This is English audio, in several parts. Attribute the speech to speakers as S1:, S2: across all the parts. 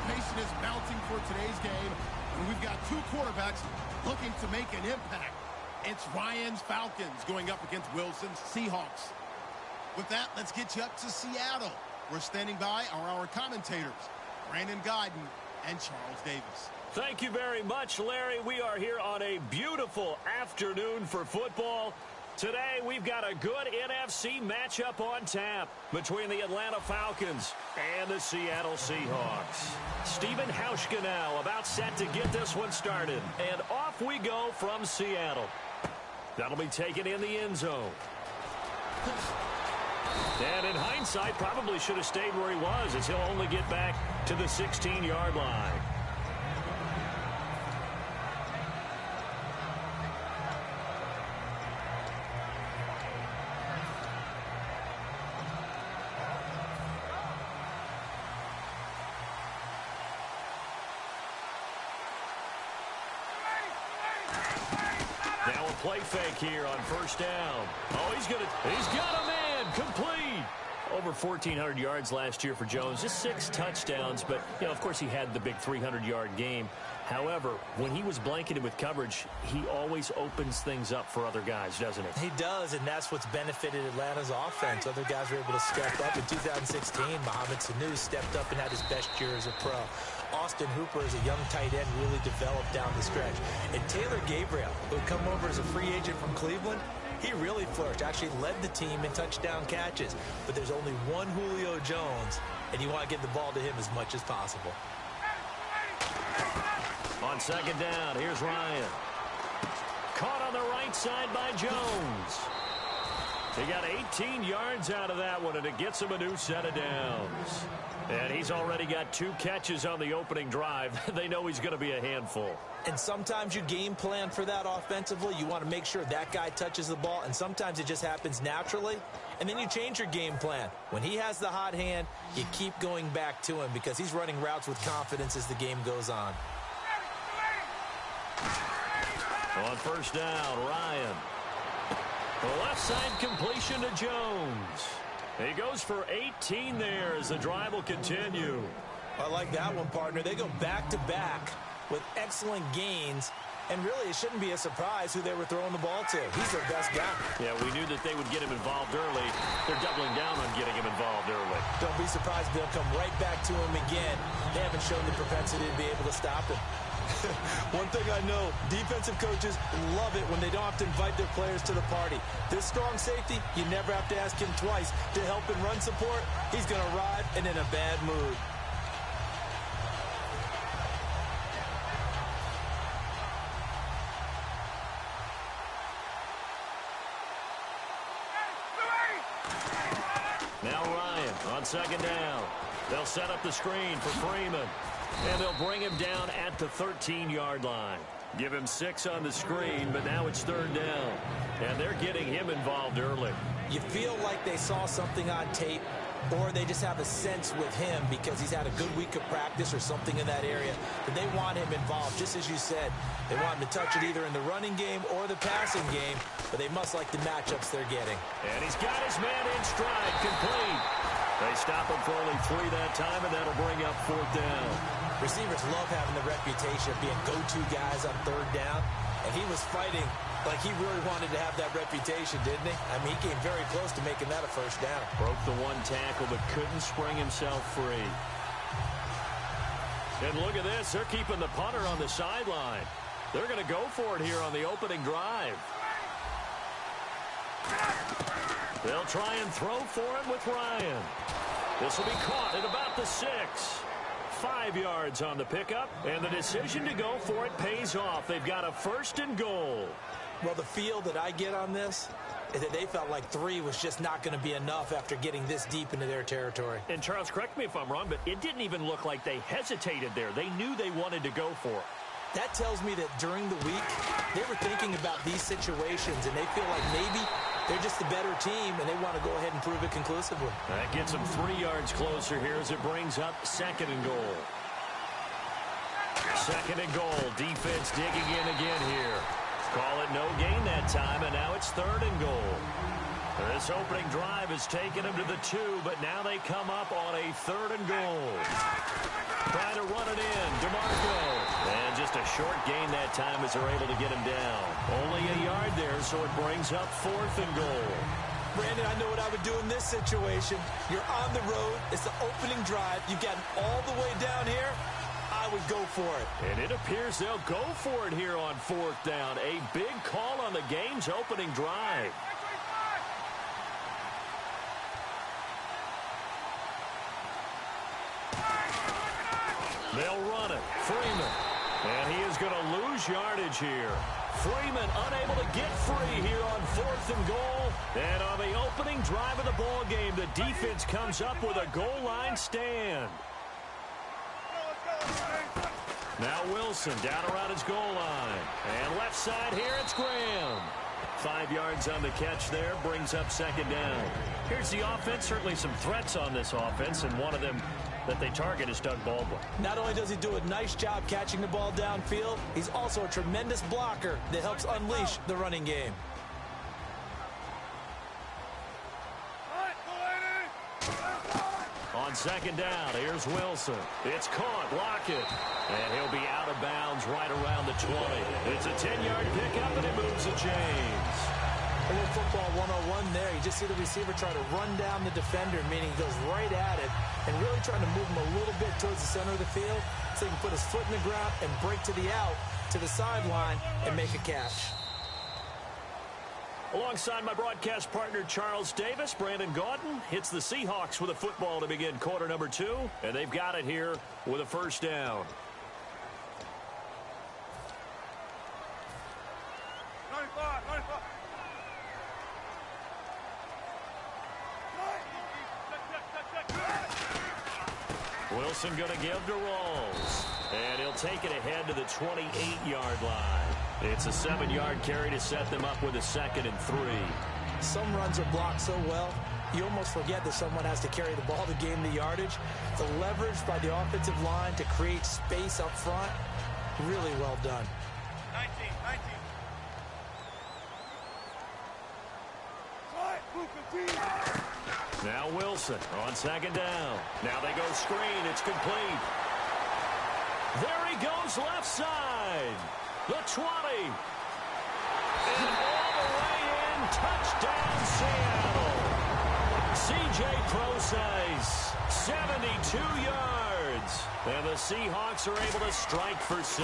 S1: Anticipation is mounting for today's game, and we've got two quarterbacks looking to make an impact. It's Ryan's Falcons going up against Wilson's Seahawks. With that, let's get you up to Seattle. We're standing by are our commentators, Brandon Guyton and Charles Davis.
S2: Thank you very much, Larry. We are here on a beautiful afternoon for football. Today, we've got a good NFC matchup on tap between the Atlanta Falcons and the Seattle Seahawks. Stephen Hauschka now about set to get this one started. And off we go from Seattle. That'll be taken in the end zone. And in hindsight, probably should have stayed where he was, as he'll only get back to the 16-yard line. Now a play fake here on first down. Oh, he's got a man, complete. Over 1,400 yards last year for Jones, just 6 touchdowns, but, you know, of course he had the big 300-yard game. However, when he was blanketed with coverage, he always opens things up for other guys, doesn't he?
S3: He does, and that's what's benefited Atlanta's offense. Other guys were able to step up. In 2016, Mohamed Sanu stepped up and had his best year as a pro. Austin Hooper, as a young tight end, really developed down the stretch. And Taylor Gabriel, who had come over as a free agent from Cleveland, he really flourished, actually led the team in touchdown catches. But there's only one Julio Jones, and you want to get the ball to him as much as possible.
S2: On second down, here's Ryan. Caught on the right side by Jones. He got 18 yards out of that one, and it gets him a new set of downs. And he's already got 2 catches on the opening drive. They know he's going to be a handful.
S3: And sometimes you game plan for that offensively. You want to make sure that guy touches the ball, and sometimes it just happens naturally. And then you change your game plan. When he has the hot hand, you keep going back to him because he's running routes with confidence as the game goes on.
S2: On first down, Ryan. The left side completion to Jones. He goes for 18 there as the drive will continue.
S3: I like that one, partner. They go back-to-back with excellent gains. And really, it shouldn't be a surprise who they were throwing the ball to. He's their best guy.
S2: Yeah, we knew that they would get him involved early. They're doubling down on getting him involved early.
S3: Don't be surprised they'll come right back to him again. They haven't shown the propensity to be able to stop him. One thing I know, defensive coaches love it when they don't have to invite their players to the party. This strong safety, you never have to ask him twice to help in run support. He's going to arrive and in a bad mood.
S2: Now Ryan on second down. They'll set up the screen for Freeman. And they'll bring him down at the 13-yard line. Give him 6 on the screen, but now it's third down. And they're getting him involved early.
S3: You feel like they saw something on tape, or they just have a sense with him because he's had a good week of practice or something in that area, that they want him involved. Just as you said, they want him to touch it either in the running game or the passing game, but they must like the matchups they're getting.
S2: And he's got his man in stride, complete. They stop him for only 3 that time, and that'll bring up fourth down.
S3: Receivers love having the reputation of being go-to guys on third down, and he was fighting like he really wanted to have that reputation, didn't he? I mean, he came very close to making that a first down.
S2: Broke the 1 tackle, but couldn't spring himself free. And look at this. They're keeping the punter on the sideline. They're going to go for it here on the opening drive. They'll try and throw for it with Ryan. This will be caught at about the 6. 5 yards on the pickup, and the decision to go for it pays off. They've got a first and goal.
S3: Well, the feel that I get on this is that they felt like 3 was just not going to be enough after getting this deep into their territory.
S2: And Charles, correct me if I'm wrong, but it didn't even look like they hesitated there. They knew they wanted to go for it.
S3: That tells me that during the week, they were thinking about these situations, and they feel like maybe they're just the better team, and they want to go ahead and prove it conclusively.
S2: That gets them 3 yards closer here as it brings up second and goal. Second and goal. Defense digging in again here. Call it no gain that time, and now it's third and goal. This opening drive has taken them to the 2, but now they come up on a third and goal. Trying to run DeMarco. And just a short gain that time as they're able to get him down. Only a yard there, so it brings up 4th and goal.
S3: Brandon, I know what I would do in this situation. You're on the road. It's the opening drive. You've gotten all the way down here. I would go for it.
S2: And it appears they'll go for it here on 4th down. A big call on the game's opening drive. They'll run it. Freeman. And he is going to lose yardage here. Freeman unable to get free here on 4th and goal. And on the opening drive of the ball game, the defense comes up with a goal line stand. Now Wilson down around his goal line. And left side here, it's Graham. 5 yards on the catch there, brings up 2nd down. Here's the offense. Certainly some threats on this offense, and one of them that they target is Doug Baldwin.
S3: Not only does he do a nice job catching the ball downfield, he's also a tremendous blocker that helps unleash the running game.
S2: On 2nd down, here's Wilson. It's caught, Lockett. And he'll be out of bounds right around the 20. It's a 10-yard pickup, and it moves the chains.
S3: A little football 101 there. You just see the receiver try to run down the defender, meaning he goes right at it, and really trying to move him a little bit towards the center of the field so he can put his foot in the ground and break to the out, to the sideline, and make a catch.
S2: Alongside my broadcast partner, Charles Davis, Brandon Gaudin hits the Seahawks with a football to begin quarter number 2, and they've got it here with a 1st down. Wilson going to give to Rawls. And he'll take it ahead to the 28-yard line. It's a 7-yard carry to set them up with a 2nd and 3.
S3: Some runs are blocked so well, you almost forget that someone has to carry the ball to gain the yardage. The leverage by the offensive line to create space up front, really well done.
S4: 19.
S2: Now Wilson on 2nd down. Now they go screen. It's complete. There he goes left side. The 20. And all the way in. Touchdown Seattle. C.J. Procise, 72 yards. And the Seahawks are able to strike for 6.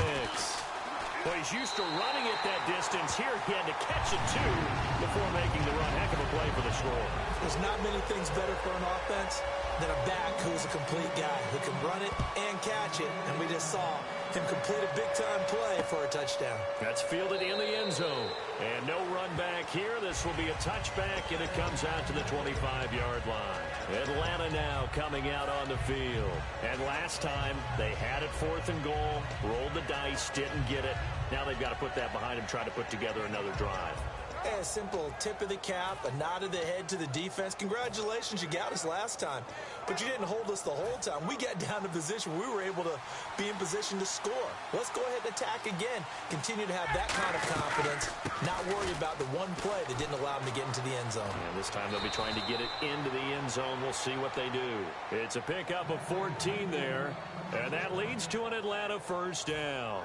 S2: Well, he's used to running at that distance. Here he had to catch it, too, before making the run. Heck of a play for the score.
S3: There's not many things better for an offense than a back who's a complete guy who can run it and catch it. And we just saw him complete a big-time play for a touchdown.
S2: That's fielded in the end zone. And no run back here. This will be a touchback, and it comes out to the 25-yard line. Atlanta now coming out on the field. And last time, they had it 4th and goal, rolled the dice, didn't get it. Now they've got to put that behind them, try to put together another drive.
S3: A simple tip of the cap, a nod of the head to the defense. Congratulations, you got us last time. But you didn't hold us the whole time. We got down to position. We were able to be in position to score. Let's go ahead and attack again. Continue to have that kind of confidence. Not worry about the one play that didn't allow them to get into the end zone.
S2: And this time they'll be trying to get it into the end zone. We'll see what they do. It's a pickup of 14 there. And that leads to an Atlanta 1st down.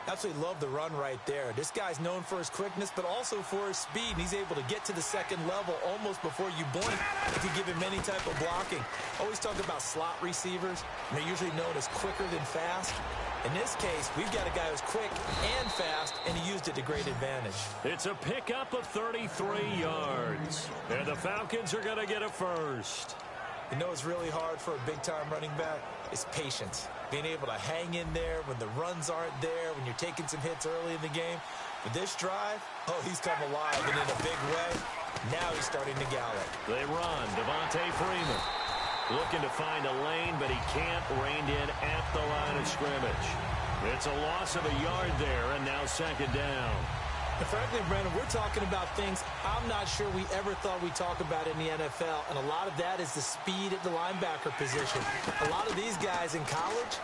S3: Absolutely love the run right there. This guy's known for his quickness, but also for his speed. And he's able to get to the 2nd level almost before you blink if you give him any type of blocking. Always talk about slot receivers. They're usually known as quicker than fast. In this case, we've got a guy who's quick and fast, and he used it to great advantage.
S2: It's a pickup of 33 yards. And the Falcons are going to get a 1st.
S3: You know it's really hard for a big-time running back? It's patience. Being able to hang in there when the runs aren't there, when you're taking some hits early in the game. But this drive, oh, he's come alive and in a big way. Now he's starting to gallop.
S2: They run. Devontae Freeman looking to find a lane, but he can't. Reined in at the line of scrimmage. It's a loss of a yard there, and now 2nd down.
S3: And frankly, Brandon, we're talking about things I'm not sure we ever thought we'd talk about in the NFL, and a lot of that is the speed at the linebacker position. A lot of these guys in college,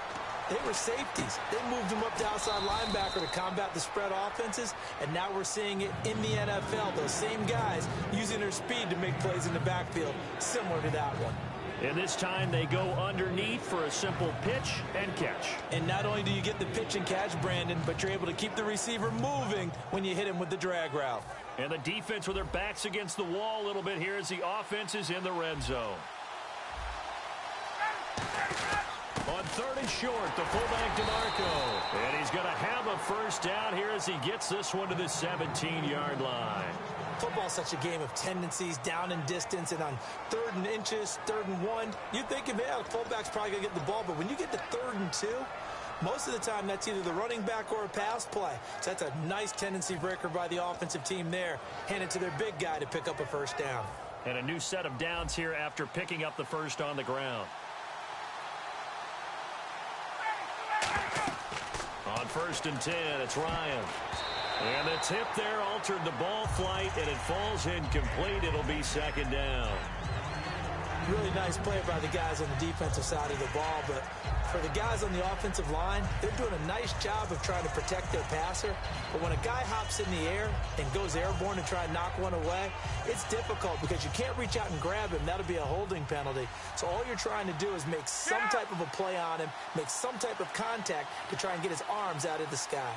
S3: they were safeties. They moved them up to outside linebacker to combat the spread offenses, and now we're seeing it in the NFL. Those same guys using their speed to make plays in the backfield, similar to that one.
S2: And this time they go underneath for a simple pitch and catch.
S3: And not only do you get the pitch and catch, Brandon, but you're able to keep the receiver moving when you hit him with the drag route.
S2: And the defense with their backs against the wall a little bit here as the offense is in the red zone. On 3rd and short, the fullback DeMarco. And he's going to have a first down here as he gets this one to the 17-yard line.
S3: Football's such a game of tendencies, down and distance, and on 3rd and inches, 3rd and 1, you think, yeah, the fullback's probably going to get the ball, but when you get to 3rd and 2, most of the time that's either the running back or a pass play. So that's a nice tendency breaker by the offensive team there. Hand it to their big guy to pick up a first down.
S2: And a new set of downs here after picking up the first on the ground. On 1st and 10, it's Ryan. And the tip there altered the ball flight, and it falls incomplete. It'll be 2nd down.
S3: Really nice play by the guys on the defensive side of the ball, but for the guys on the offensive line, they're doing a nice job of trying to protect their passer. But when a guy hops in the air and goes airborne and try and knock one away, it's difficult because you can't reach out and grab him. That'll be a holding penalty. So all you're trying to do is make some type of a play on him, make some type of contact to try and get his arms out of the sky.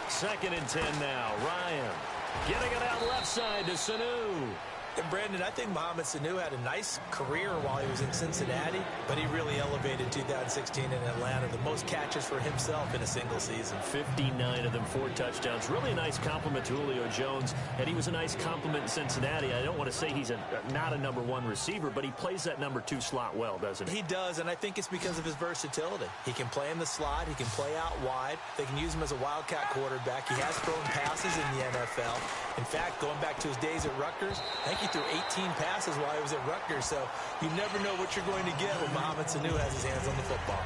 S2: 2nd and 10 now. Ryan getting it out left side to Sanu.
S3: And Brandon, I think Mohamed Sanu had a nice career while he was in Cincinnati, but he really elevated 2016 in Atlanta. The most catches for himself in a single season.
S2: 59 of them, 4 touchdowns. Really a nice compliment to Julio Jones, and he was a nice compliment in Cincinnati. I don't want to say he's not a #1 receiver, but he plays that #2 slot well, doesn't he?
S3: He does, and I think it's because of his versatility. He can play in the slot. He can play out wide. They can use him as a wildcat quarterback. He has thrown passes in the NFL. In fact, going back to his days at Rutgers, I think he threw 18 passes while he was at Rutgers, so you never know what you're going to get when Mohamed Sanu has his hands on the football.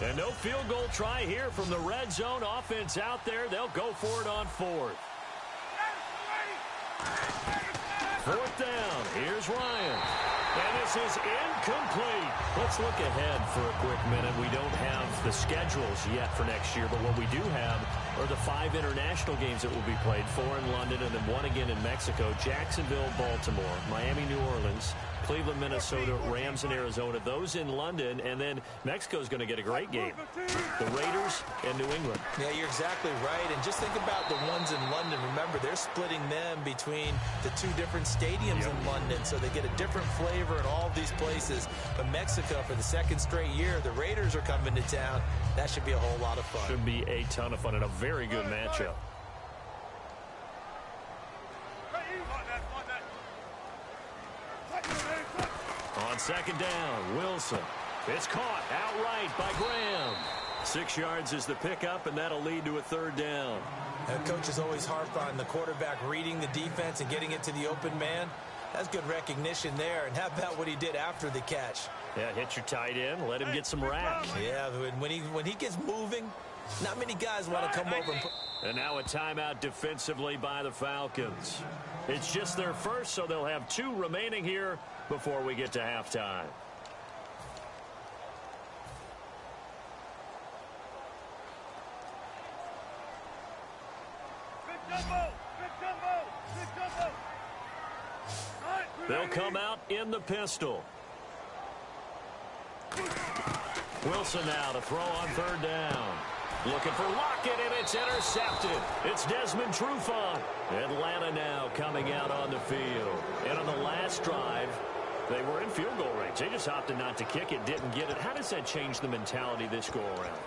S2: And no field goal try here from the red zone offense out there. They'll go for it on 4th. 4th down. Here's Ryan. And this is incomplete. Let's look ahead for a quick minute. We don't have the schedules yet for next year, but what we do have are the 5 international games that will be played, 4 in London and then 1 again in Mexico, Jacksonville, Baltimore, Miami, New Orleans, Cleveland, Minnesota, Rams, and Arizona. Those in London, and then Mexico's going to get a great game. The Raiders and New England.
S3: Yeah, you're exactly right. And just think about the ones in London. Remember, they're splitting them between the 2 different stadiums in London, so they get a different flavor in all of these places. But Mexico, for the 2nd straight year, the Raiders are coming to town. That should be a whole lot of fun.
S2: Should be a ton of fun and a very good matchup. On 2nd down, Wilson. It's caught outright by Graham. 6 yards is the pickup, and that'll lead to a 3rd down.
S3: Coaches always harp on the quarterback reading the defense and getting it to the open man. That's good recognition there. And how about what he did after the catch?
S2: Yeah, hit your tight end, let him get some rack.
S3: Yeah, when he gets moving, not many guys want to come over and put...
S2: And now a timeout defensively by the Falcons. It's just their first, so they'll have 2 remaining here before we get to halftime. They'll come out in the pistol. Wilson now to throw on 3rd down. Looking for Lockett, and it's intercepted. It's Desmond Trufant. Atlanta now coming out on the field. And on the last drive, they were in field goal range. They just opted not to kick it, didn't get it. How does that change the mentality this go-around?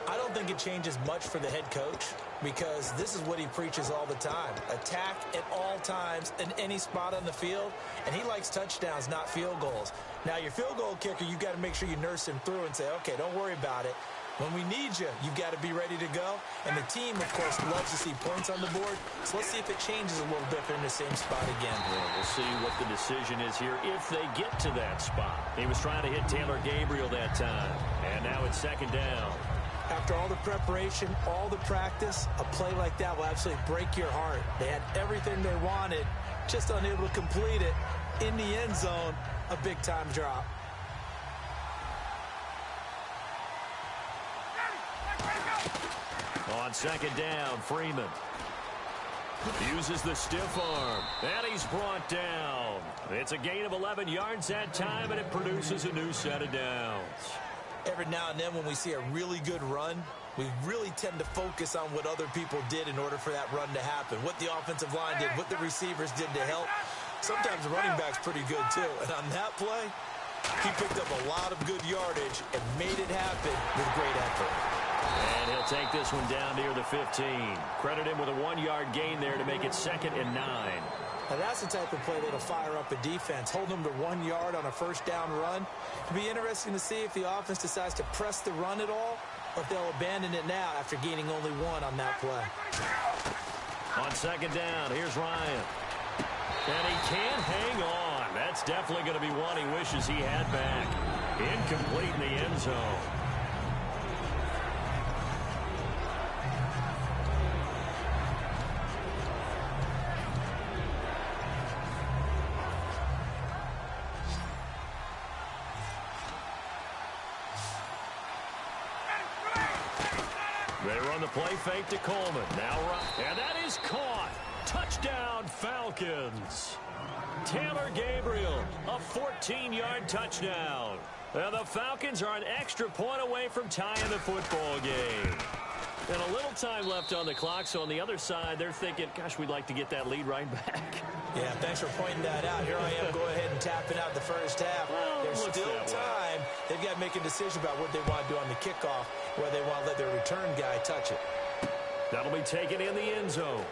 S3: I don't think it changes much for the head coach because this is what he preaches all the time. Attack at all times in any spot on the field, and he likes touchdowns, not field goals. Now, your field goal kicker, you've got to make sure you nurse him through and say, okay, don't worry about it. When we need you, you've got to be ready to go. And the team, of course, loves to see points on the board. So let's see if it changes a little bit if they're in the same spot again.
S2: Well, we'll see what the decision is here if they get to that spot. He was trying to hit Taylor Gabriel that time. And now it's 2nd down.
S3: After all the preparation, all the practice, a play like that will absolutely break your heart. They had everything they wanted, just unable to complete it. In the end zone, a big-time drop.
S2: On second down, Freeman uses the stiff arm, and he's brought down. It's a gain of 11 yards that time, and it produces a new set of downs.
S3: Every now and then when we see a really good run, we really tend to focus on what other people did in order for that run to happen, what the offensive line did, what the receivers did to help. Sometimes the running back's pretty good, too. And on that play, he picked up a lot of good yardage and made it happen with great effort.
S2: And he'll take this one down near the 15. Credit him with a 1-yard gain there to make it 2nd and 9.
S3: Now that's the type of play that'll fire up a defense. Hold them to 1 yard on a first down run. It'll be interesting to see if the offense decides to press the run at all, or if they'll abandon it now after gaining only 1 on that play.
S2: On second down, here's Ryan. And he can't hang on. That's definitely going to be one he wishes he had back. Incomplete in the end zone. They run the play fake to Coleman. Now run. And that is caught. Touchdown, Falcons. Taylor Gabriel, a 14-yard touchdown. And the Falcons are an extra point away from tying the football game. And a little time left on the clock, so on the other side, they're thinking, gosh, we'd like to get that lead right back.
S3: Yeah, thanks for pointing that out. Here I am, go ahead and tapping out the first half.
S2: Well,
S3: there's still time. They've got to make a decision about what they want to do on the kickoff, whether they want to let their return guy touch it.
S2: That'll be taken in the end zone.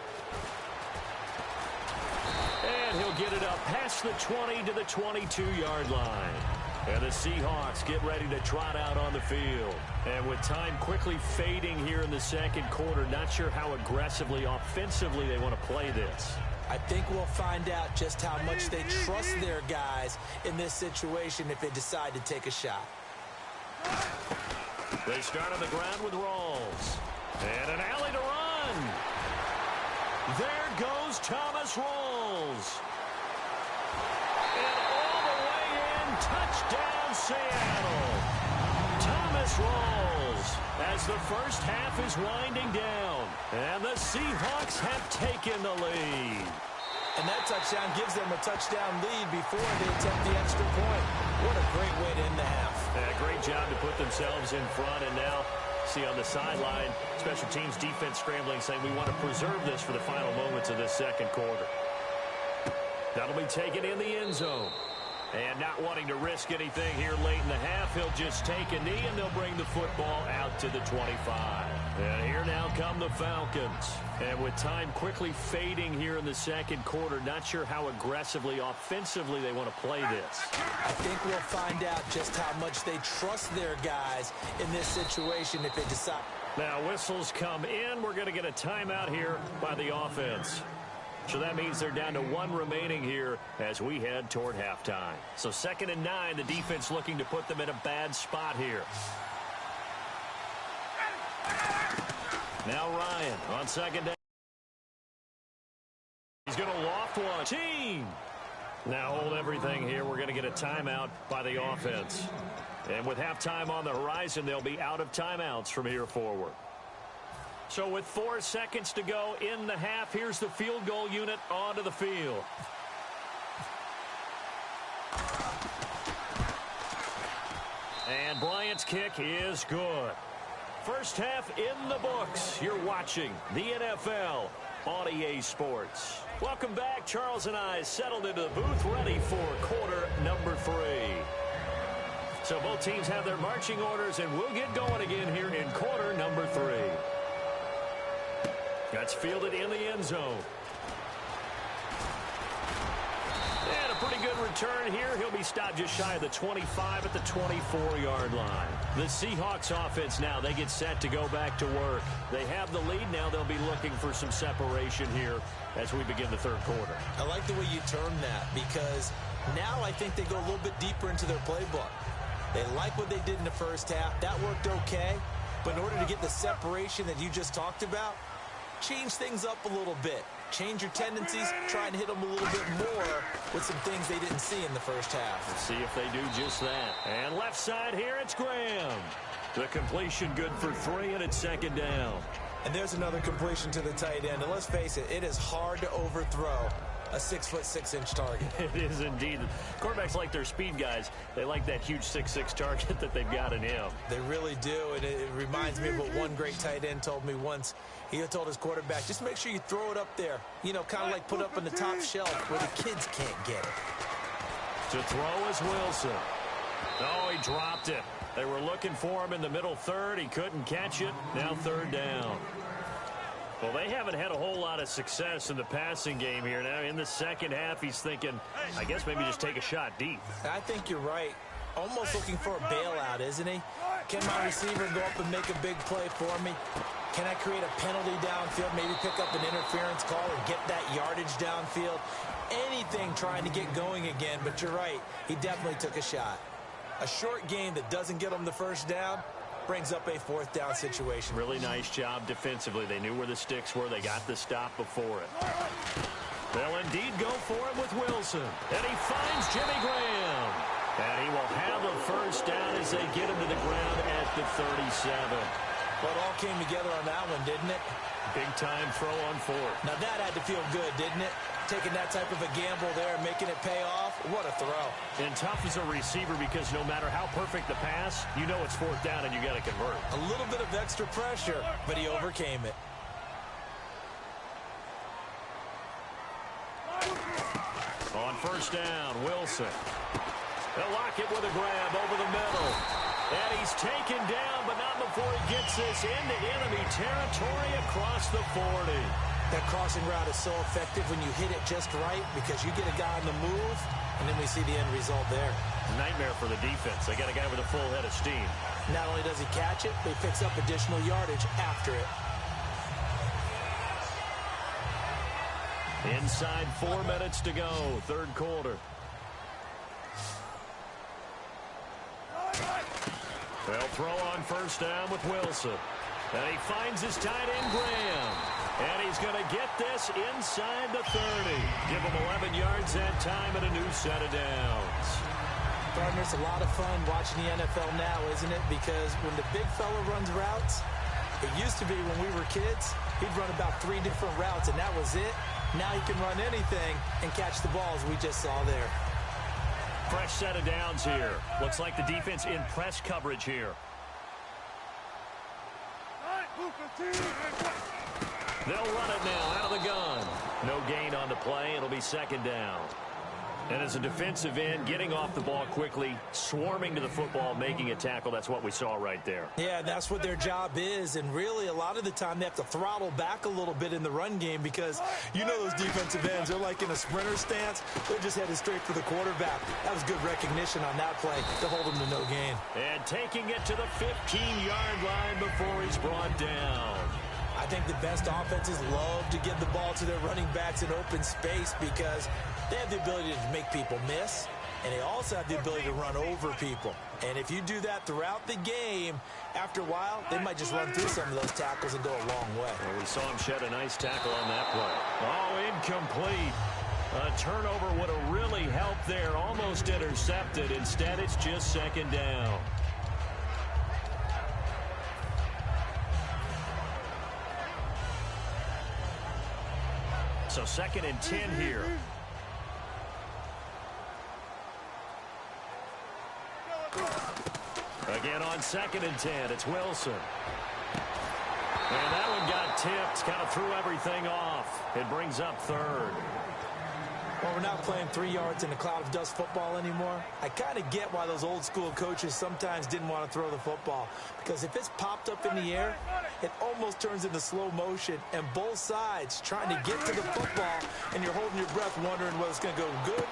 S2: And he'll get it up past the 20 to the 22-yard line. And the Seahawks get ready to trot out on the field. And with time quickly fading here in the second quarter, not sure how aggressively, offensively they want to play this.
S3: I think we'll find out just how much they trust their guys in this situation if they decide to take a shot.
S2: They start on the ground with Rawls. And an alley to run. There goes Thomas Rawls. And all the way in, touchdown Seattle. Thomas Rawls as the first half is winding down. And the Seahawks have taken the lead.
S3: And that touchdown gives them a touchdown lead before they attempt the extra point. What a great way to end the half.
S2: Yeah, great job to put themselves in front. And now, see on the sideline, special teams defense scrambling, saying we want to preserve this for the final moments of this second quarter. That'll be taken in the end zone. And not wanting to risk anything here late in the half, he'll just take a knee, and they'll bring the football out to the 25. And here now come the Falcons. And with time quickly fading here in the second quarter, not sure how aggressively, offensively they want to play this.
S3: I think we'll find out just how much they trust their guys in this situation if they decide.
S2: Now whistles come in. We're going to get a timeout here by the offense. So that means they're down to 1 remaining here as we head toward halftime. So 2nd and 9, the defense looking to put them in a bad spot here. Now Ryan on second down. He's going to loft one. Team. Now hold everything here. We're going to get a timeout by the offense. And with halftime on the horizon, they'll be out of timeouts from here forward. So with 4 seconds to go in the half, here's the field goal unit onto the field. And Bryant's kick is good. First half in the books. You're watching the NFL on EA Sports. Welcome back. Charles and I settled into the booth, ready for quarter number 3. So both teams have their marching orders, and we'll get going again here in quarter number 3. That's fielded in the end zone. And a pretty good return here. He'll be stopped just shy of the 25 at the 24-yard line. The Seahawks offense now, they get set to go back to work. They have the lead now. They'll be looking for some separation here as we begin the third quarter.
S3: I like the way you term that, because now I think they go a little bit deeper into their playbook. They like what they did in the first half. That worked okay. But in order to get the separation that you just talked about, change things up a little bit. change your tendencies, try and hit them a little bit more with some things they didn't see in the first half.
S2: Let's see if they do just that. And left side here, it's Graham. The completion good for 3, and it's second down.
S3: And there's another completion to the tight end. And let's face it, it is hard to overthrow a 6'6" target.
S2: It is indeed. Quarterbacks like their speed guys. They like that huge 6'6" target that they've got in him.
S3: They really do, and it reminds me of what one great tight end told me once. He told his quarterback, just make sure you throw it up there. You know, kind of like put up on the top shelf where the kids can't get it.
S2: To throw is Wilson. Oh, he dropped it. They were looking for him in the middle third. He couldn't catch it. Now third down. Well, they haven't had a whole lot of success in the passing game here. Now, in the second half, he's thinking, I guess maybe just take a shot deep.
S3: I think you're right. Almost looking for a bailout, isn't he? Can my receiver go up and make a big play for me? Can I create a penalty downfield, maybe pick up an interference call and get that yardage downfield? Anything trying to get going again, but you're right. He definitely took a shot. A short game that doesn't get him the first down brings up a fourth down situation.
S2: Really nice job defensively. They knew where the sticks were. They got the stop before it. They'll indeed go for it with Wilson. And he finds Jimmy Graham. And he will have a first down as they get him to the ground at the 37.
S3: Well, it all came together on that one, didn't it?
S2: Big-time throw on fourth.
S3: Now, that had to feel good, didn't it? Taking that type of a gamble there and making it pay off. What a throw.
S2: And tough as a receiver because no matter how perfect the pass, you know it's fourth down and you got to convert.
S3: A little bit of extra pressure, but he overcame it.
S2: On first down, Wilson. They'll lock it with a grab over the middle. And he's taken down, but not before he gets this into enemy territory across the 40.
S3: That crossing route is so effective when you hit it just right because you get a guy on the move, and then we see the end result there.
S2: Nightmare for the defense. They got a guy with a full head of steam.
S3: Not only does he catch it, but he picks up additional yardage after it.
S2: Inside 4 minutes to go, third quarter. They'll throw on first down with Wilson. And he finds his tight end, Graham. And he's going to get this inside the 30. Give him 11 yards that time and a new set of downs.
S3: Partner, it's a lot of fun watching the NFL now, isn't it? Because when the big fella runs routes, it used to be when we were kids, he'd run about 3 different routes, and that was it. Now he can run anything and catch the balls we just saw there.
S2: Fresh set of downs here. Looks like the defense in press coverage here. They'll run it now out of the gun. No gain on the play. It'll be second down. And as a defensive end, getting off the ball quickly, swarming to the football, making a tackle, that's what we saw right there.
S3: Yeah, that's what their job is. And really, a lot of the time, they have to throttle back a little bit in the run game because you know those defensive ends, they're like in a sprinter stance. They're just headed straight for the quarterback. That was good recognition on that play to hold him to no gain.
S2: And taking it to the 15-yard line before he's brought down.
S3: I think the best offenses love to give the ball to their running backs in open space because they have the ability to make people miss, and they also have the ability to run over people. And if you do that throughout the game, after a while, they might just run through some of those tackles and go a long way.
S2: Well, we saw him shed a nice tackle on that play. Oh, incomplete. A turnover would have really helped there. Almost intercepted. Instead, it's just second down. So second and 10 here. Again on second and 10, it's Wilson. And that one got tipped, kind of threw everything off. It brings up third.
S3: Well, we're not playing 3 yards in a cloud of dust football anymore. I kind of get why those old school coaches sometimes didn't want to throw the football. Because if it's popped up in the air, it almost turns into slow motion. And both sides trying to get to the football, and you're holding your breath wondering whether it's going to go good.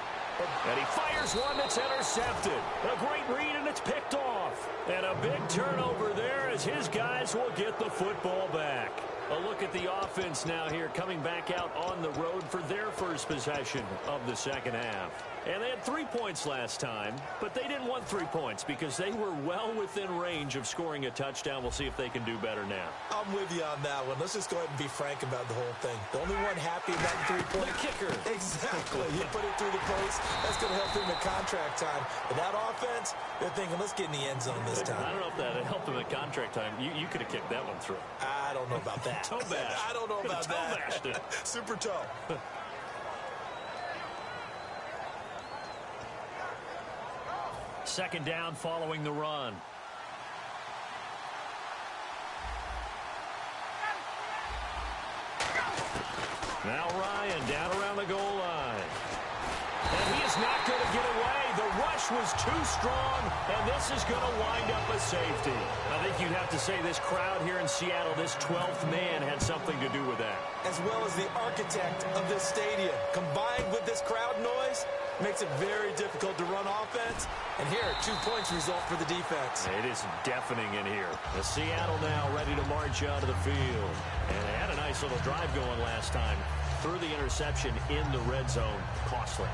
S2: And he fires one that's intercepted. A great read, and it's picked off. And a big turnover there as his guys will get the football back. A look at the offense now here, coming back out on the road for their first possession of the second half. And they had 3 points last time, but they didn't want 3 points because they were well within range of scoring a touchdown. We'll see if they can do better now.
S3: I'm with you on that one. Let's just go ahead and be frank about the whole thing. The only one happy about the 3-point.
S2: The kicker.
S3: Exactly. You put it through the post. That's going to help him in contract time. But that offense, they're thinking, let's get in the end zone this time.
S2: I don't know if that helped him at contract time. You could have kicked that one through.
S3: I don't know about that.
S2: Toe bash.
S3: I don't know about
S2: toe
S3: that.
S2: Bashed it.
S3: Super toe.
S2: Second down following the run. Now Ryan down around the goal line. And he is not going to get away. The rush was too strong, and this is going to wind up a safety. I think you'd have to say this crowd here in Seattle, this 12th man, had something to do with that.
S3: As well as the architect of this stadium. Combined with this crowd noise, makes it very difficult to run offense. And here, 2 points result for the defense.
S2: It is deafening in here. The Seattle now ready to march out of the field. And they had a nice little drive going last time. Through the interception in the red zone. Costly.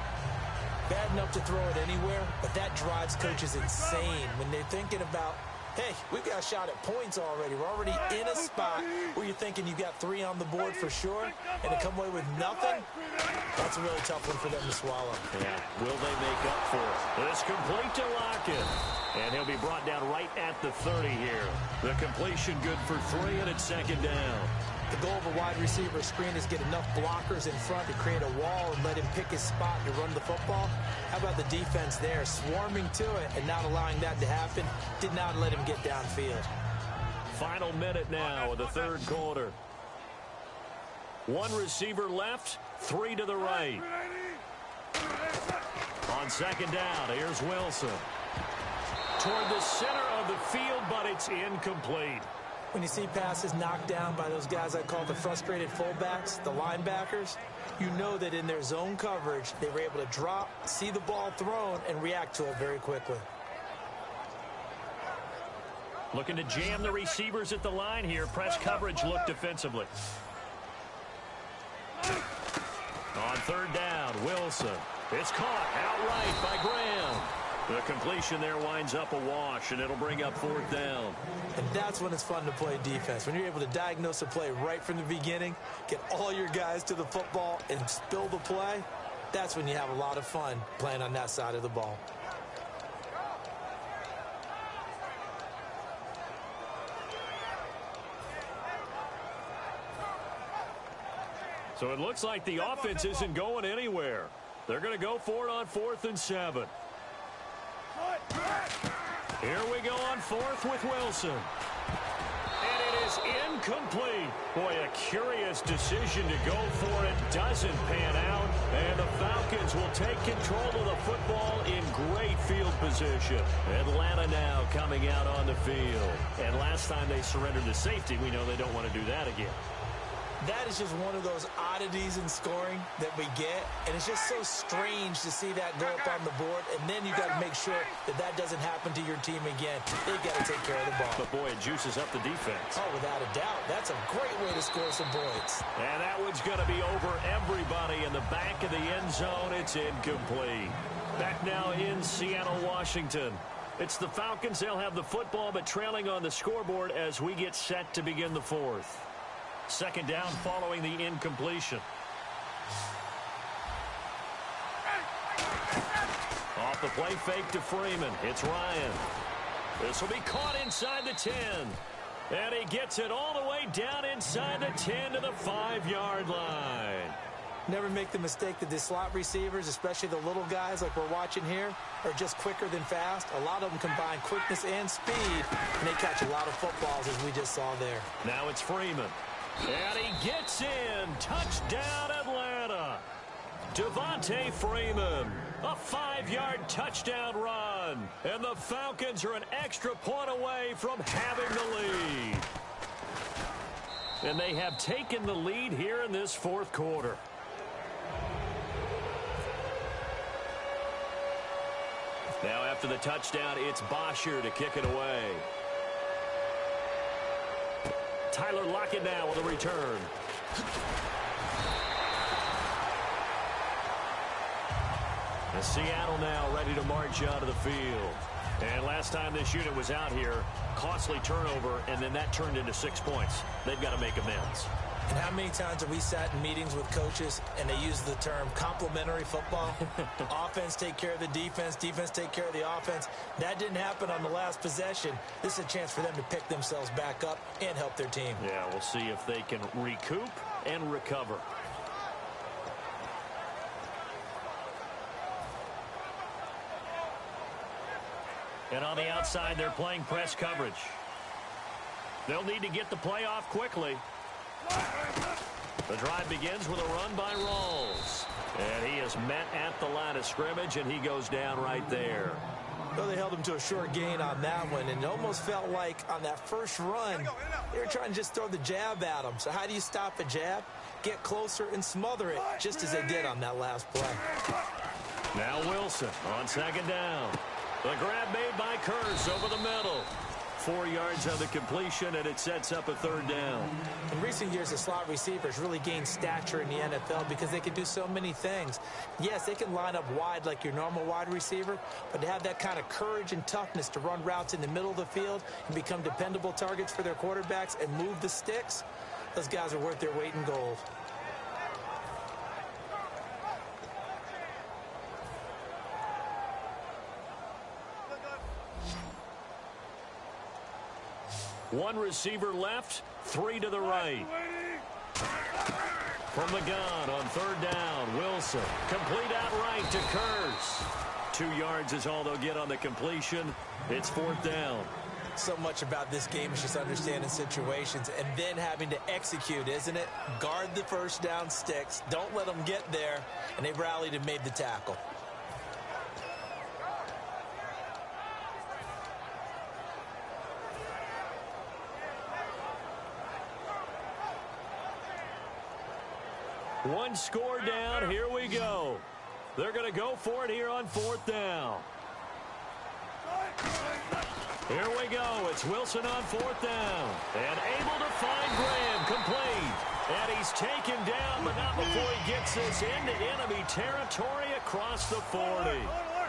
S3: Bad enough to throw it anywhere, but that drives coaches insane when they're thinking about, hey, we've got a shot at points already. We're already in a spot where you're thinking you got 3 on the board for sure, and to come away with nothing, that's a really tough one for them to swallow.
S2: Yeah, will they make up for it? It's complete to Lockett. And he'll be brought down right at the 30 here. The completion good for 3, and it's second down.
S3: The goal of a wide receiver screen is get enough blockers in front to create a wall and let him pick his spot to run the football. How about the defense there, swarming to it and not allowing that to happen? Did not let him get downfield.
S2: Final minute now of the third quarter. 1 receiver left, 3 to the right. On second down, here's Wilson. Toward the center of the field, but it's incomplete.
S3: When you see passes knocked down by those guys I call the frustrated fullbacks, the linebackers, you know that in their zone coverage, they were able to drop, see the ball thrown, and react to it very quickly.
S2: Looking to jam the receivers at the line here. Press coverage look defensively. On third down, Wilson. It's caught outright by Graham. The completion there winds up a wash, and it'll bring up fourth down.
S3: And that's when it's fun to play defense. When you're able to diagnose a play right from the beginning, get all your guys to the football, and spill the play, that's when you have a lot of fun playing on that side of the ball.
S2: So it looks like the offense isn't going anywhere. They're going to go for it on 4th and 7. Here we go on 4th with Wilson. And it is incomplete. Boy, a curious decision to go for it. Doesn't pan out. And the Falcons will take control of the football in great field position. Atlanta now coming out on the field. And last time they surrendered to safety, we know they don't want to do that again.
S3: That is just one of those oddities in scoring that we get, and it's just so strange to see that go up on the board, and then you got to make sure that that doesn't happen to your team again. They got to take care of the ball.
S2: But boy, it juices up the defense.
S3: Oh, without a doubt. That's a great way to score some points.
S2: And that one's going to be over everybody in the back of the end zone. It's incomplete. Back now in Seattle, Washington. It's the Falcons. They'll have the football, but trailing on the scoreboard as we get set to begin the 4th. Second down following the incompletion. Off the play fake to Freeman. It's Ryan. This will be caught inside the 10. And he gets it all the way down inside the 10 to the 5-yard line.
S3: Never make the mistake that the slot receivers, especially the little guys like we're watching here, are just quicker than fast. A lot of them combine quickness and speed, and they catch a lot of footballs as we just saw there.
S2: Now it's Freeman. And he gets in. Touchdown, Atlanta. Devontae Freeman. A 5-yard touchdown run. And the Falcons are an extra point away from having the lead. And they have taken the lead here in this 4th quarter. Now after the touchdown, it's Bosher to kick it away. Tyler Lockett now with a return. And Seattle now ready to march onto the field. And last time this unit was out here, costly turnover, and then that turned into 6 points. They've got to make amends.
S3: And how many times have we sat in meetings with coaches and they use the term complementary football? Offense take care of the defense, defense take care of the offense. That didn't happen on the last possession. This is a chance for them to pick themselves back up and help their team.
S2: Yeah, we'll see if they can recoup and recover. And on the outside, they're playing press coverage. They'll need to get the play off quickly. The drive begins with a run by Rawls. And he is met at the line of scrimmage, and he goes down right there.
S3: Well, they held him to a short gain on that one, and it almost felt like on that first run, they were trying to just throw the jab at him. So how do you stop a jab? Get closer and smother it, just as they did on that last play.
S2: Now Wilson on second down. The grab made by Kearse over the middle. 4 yards on the completion, and it sets up a third down.
S3: In recent years, the slot receivers really gained stature in the NFL because they can do so many things. Yes, they can line up wide like your normal wide receiver, but to have that kind of courage and toughness to run routes in the middle of the field and become dependable targets for their quarterbacks and move the sticks, those guys are worth their weight in gold.
S2: One receiver left, 3 to the right. From the gun on third down, Wilson. Complete outright to Kearse. 2 yards is all they'll get on the completion. It's fourth down.
S3: So much about this game is just understanding situations and then having to execute, isn't it? Guard the first down sticks. Don't let them get there. And they rallied and made the tackle.
S2: One score down. Here we go. They're going to go for it here on fourth down. Here we go. It's Wilson on fourth down. And able to find Graham. Complete. And he's taken down, but not before he gets this into enemy territory across the 40.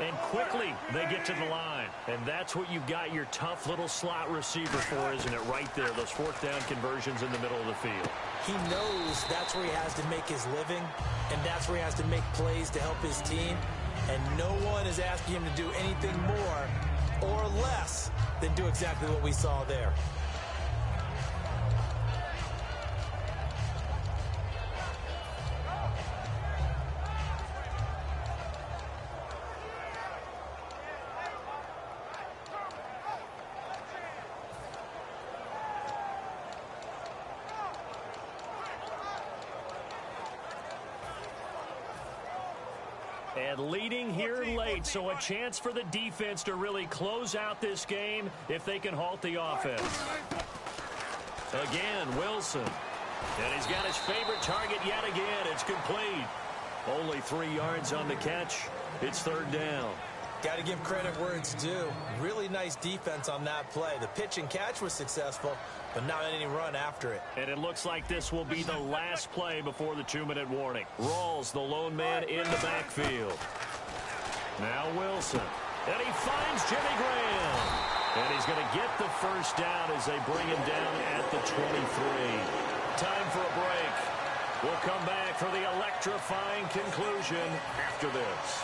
S2: And quickly, they get to the line. And that's what you've got your tough little slot receiver for, isn't it? Right there, those fourth down conversions in the middle of the field.
S3: He knows that's where he has to make his living, and that's where he has to make plays to help his team. And no one is asking him to do anything more or less than do exactly what we saw there.
S2: And leading here late, so a chance for the defense to really close out this game if they can halt the offense. Again, Wilson. And he's got his favorite target yet again. It's complete. Only 3 yards on the catch. It's third down.
S3: Got to give credit where it's due. Really nice defense on that play. The pitch and catch was successful, but not any run after it.
S2: And it looks like this will be the last play before the 2-minute warning. Rawls, the lone man in the backfield. Now Wilson. And he finds Jimmy Graham. And he's going to get the first down as they bring him down at the 23. Time for a break. We'll come back for the electrifying conclusion after this.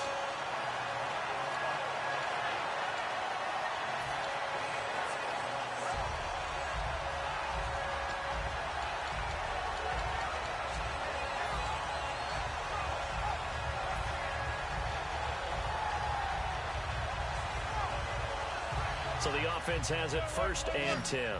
S2: So the offense has it first and 10.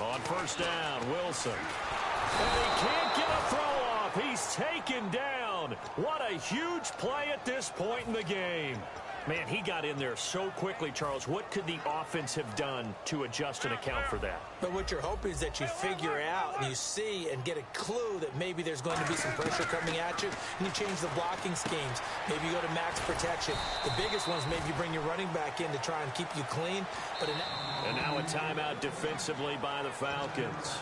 S2: On first down, Wilson. And he can't get a throw off. He's taken down. What a huge play at this point in the game. Man, he got in there so quickly, Charles. What could the offense have done to adjust and account for that?
S3: But what you're hoping is that you figure out and you see and get a clue that maybe there's going to be some pressure coming at you, and you change the blocking schemes. Maybe you go to max protection. The biggest one is maybe you bring your running back in to try and keep you clean.
S2: And now a timeout defensively by the Falcons.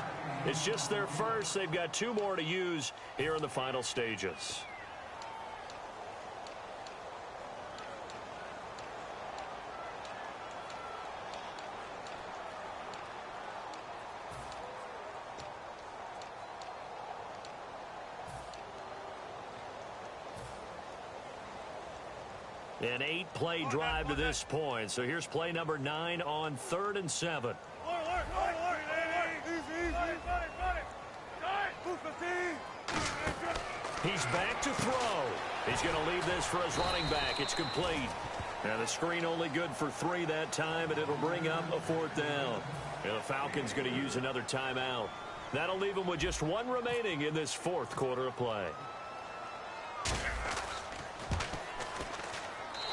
S2: It's just their first. They've got 2 more to use here in the final stages. An 8-play drive to this point. So here's play number 9 on 3rd and 7. He's back to throw. He's going to leave this for his running back. It's complete. And the screen only good for 3 that time, and it'll bring up a 4th down. And the Falcons going to use another timeout. That'll leave them with just 1 remaining in this 4th quarter of play.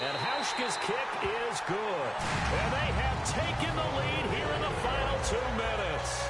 S2: And Hauschka's kick is good. And they have taken the lead here in the final 2 minutes.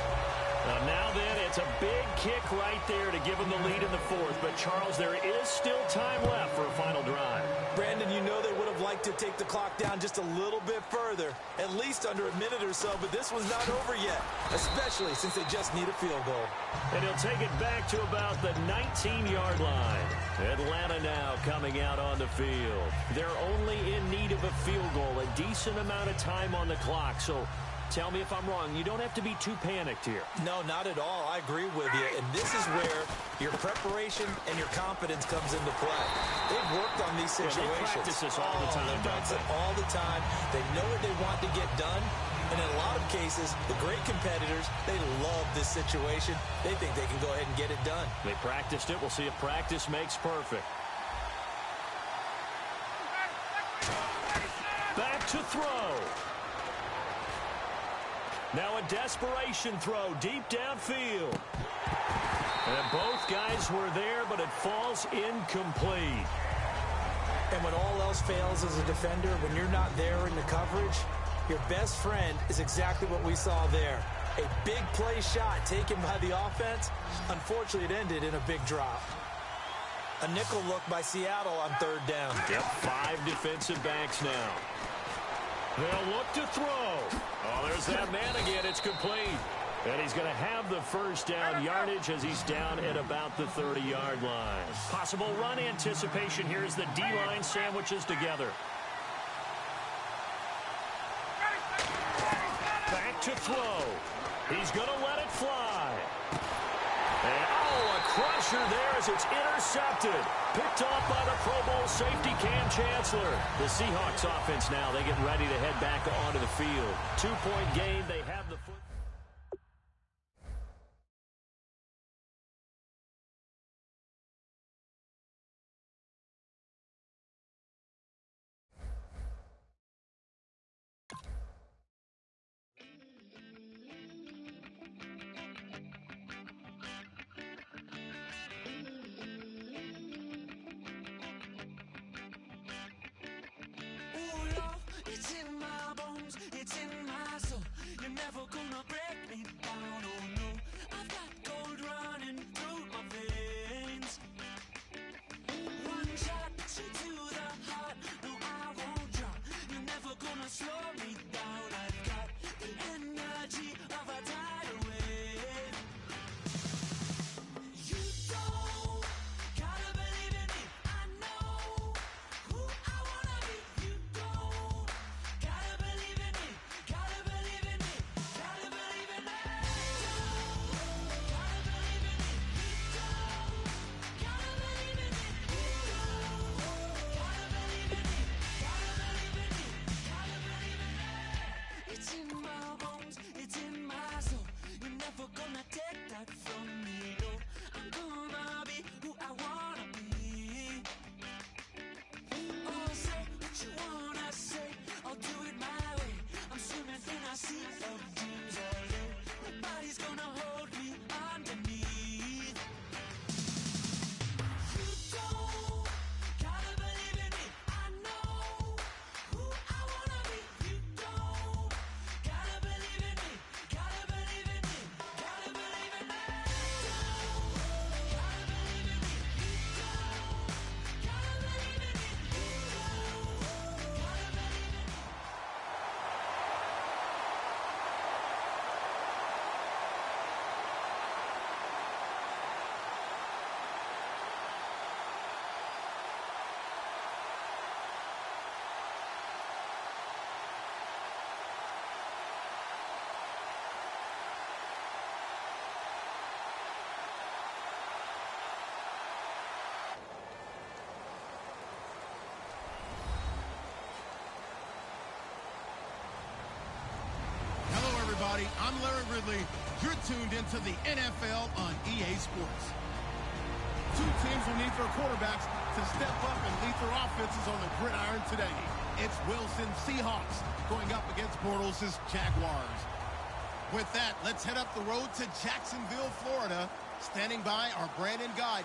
S2: Now then, it's a big kick right there to give them the lead in the 4th. But, Charles, there is still time left for a final drive.
S3: Brandon, you know they would have liked to take the clock down just a little bit further, at least under a minute or so, but this one's not over yet, especially since they just need a field goal.
S2: And he'll take it back to about the 19-yard line. Atlanta now coming out on the field. They're only in need of a field goal, a decent amount of time on the clock, so tell me if I'm wrong. You don't have to be too panicked here.
S3: No, not at all. I agree with you. And this is where your preparation and your confidence comes into play. They've worked on these situations.
S2: Yeah, they practice this all the time.
S3: They practice it all the time. They know what they want to get done. And in a lot of cases, the great competitors, they love this situation. They think they can go ahead and get it done.
S2: They practiced it. We'll see if practice makes perfect. Back to throw. Now a desperation throw deep downfield. And both guys were there, but it falls incomplete.
S3: And when all else fails as a defender, when you're not there in the coverage, your best friend is exactly what we saw there. A big play shot taken by the offense. Unfortunately, it ended in a big drop. A nickel look by Seattle on 3rd down.
S2: Yep, 5 defensive backs now. They'll look to throw. Oh, there's that man again. It's complete. And he's going to have the first down yardage as he's down at about the 30-yard line. Possible run anticipation here as the D-line sandwiches together. Back to throw. He's going to let it fly. And, a crusher there as it's intercepted. Picked off by the Pro Bowl safety Cam Chancellor. The Seahawks offense now, they get ready to head back onto the field. 2-point game. They have the foot.
S1: everybody. I'm Larry Ridley. You're tuned into the NFL on EA Sports. Two teams will need their quarterbacks to step up and lead their offenses on the gridiron today. It's Wilson Seahawks going up against Bortles' Jaguars. With that, let's head up the road to Jacksonville, Florida. Standing by are Brandon Guyton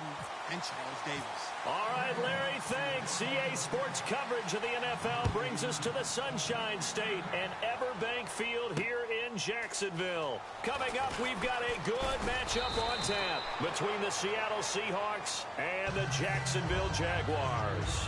S1: and Charles Davis.
S2: All right, Larry, thanks. EA Sports coverage of the NFL brings us to the Sunshine State and Everbank Field here in Jacksonville. Coming up, we've got a good matchup on tap between the Seattle Seahawks and the Jacksonville Jaguars.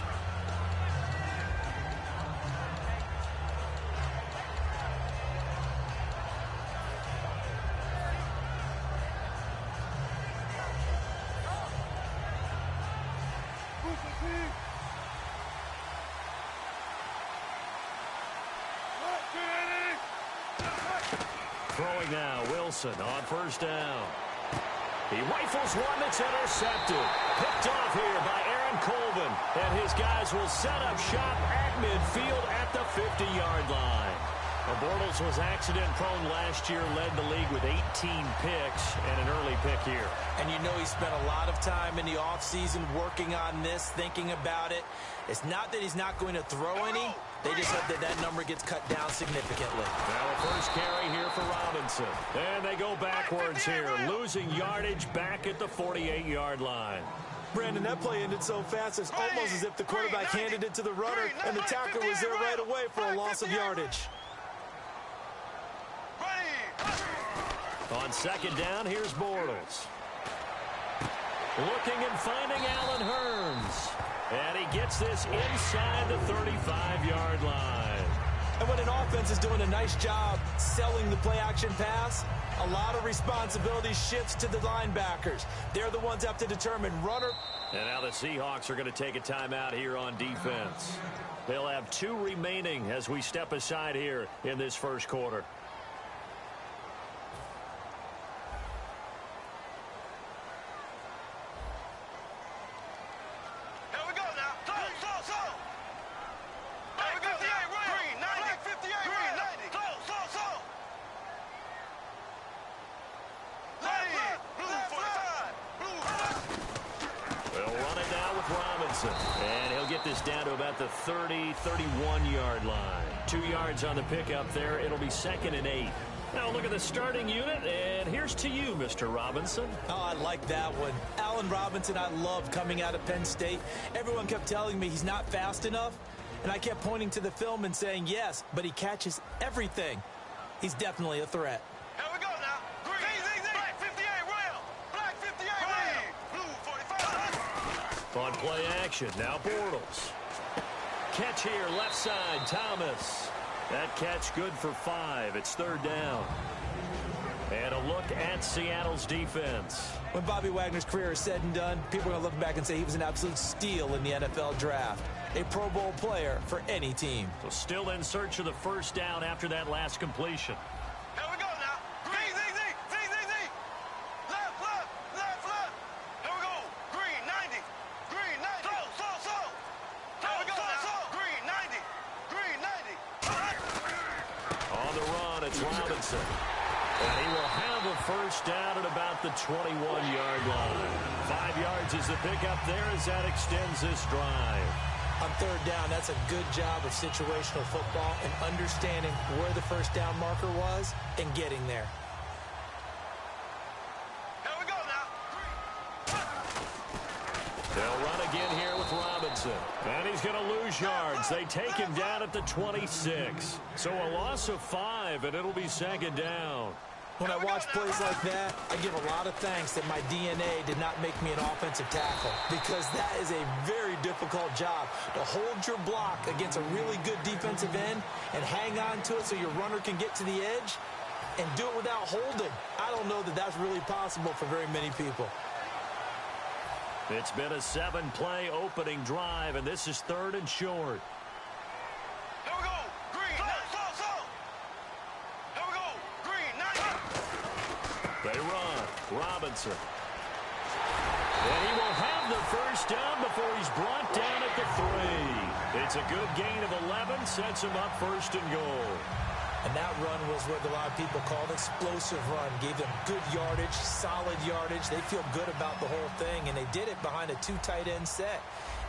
S2: Throwing now, Wilson on first down. He rifles one that's intercepted. Picked off here by Aaron Colvin. And his guys will set up shop at midfield at the 50-yard line. Bortles was accident-prone last year, led the league with 18 picks and an early pick here.
S3: And you know he spent a lot of time in the offseason working on this, thinking about it. It's not that he's not going to throw any. They just hope that that number gets cut down significantly.
S2: Now a first carry here for Robinson. And they go backwards here, losing yardage back at the 48-yard line.
S3: Brandon, that play ended so fast, it's almost as if the quarterback handed it to the runner, and the tackler was there right away for a loss of yardage.
S2: On second down, here's Bortles. Looking and finding Allen Hurns. And he gets this inside the 35-yard line.
S3: And when an offense is doing a nice job selling the play-action pass, a lot of responsibility shifts to the linebackers. They're the ones that have to determine runner.
S2: And now the Seahawks are going to take a timeout here on defense. They'll have 2 remaining as we step aside here in this first quarter. And he'll get this down to about the 30, 31-yard line. 2 yards on the pickup there. It'll be 2nd and 8. Now look at the starting unit, and here's to you, Mr. Robinson.
S3: Oh, I like that one. Allen Robinson, I love coming out of Penn State. Everyone kept telling me he's not fast enough, and I kept pointing to the film and saying yes, but he catches everything. He's definitely a threat.
S4: Here we go now. Green, black 58 rail. Black 58 rail. Blue 45.
S2: On play action, now Bortles. Catch here, left side, Thomas. That catch good for 5. It's 3rd down. And a look at Seattle's defense.
S3: When Bobby Wagner's career is said and done, people are going to look back and say he was an absolute steal in the NFL draft. A Pro Bowl player for any team.
S2: So still in search of the first down after that last completion.
S4: Here we go now. Green, Z. Left. Here we go. Green, 90. Green, 90. So. Here we go now. Green, 90. Green, 90.
S2: On the run, it's Robinson. And he will have a first down at about the 21-yard line. 5 yards is the pickup there as that extends this drive.
S3: On 3rd down, that's a good job of situational football and understanding where the first down marker was and getting there.
S4: Here we go now.
S2: They'll run again here with Robinson. And he's going to lose yards. They take him down at the 26. So a loss of 5, and it'll be 2nd down.
S3: When I watch plays like that, I give a lot of thanks that my DNA did not make me an offensive tackle, because that is a very difficult job to hold your block against a really good defensive end and hang on to it so your runner can get to the edge and do it without holding. I don't know that that's really possible for very many people.
S2: It's been a 7-play opening drive, and this is 3rd and short.
S4: Here we go. Green, so. Here we go. Green, 90.
S2: They run. Robinson. And he will have the first down before he's brought down at the 3. It's a good gain of 11, sets him up 1st and goal.
S3: And that run was what a lot of people call an explosive run. Gave them good yardage, solid yardage. They feel good about the whole thing, and they did it behind a 2 tight end set.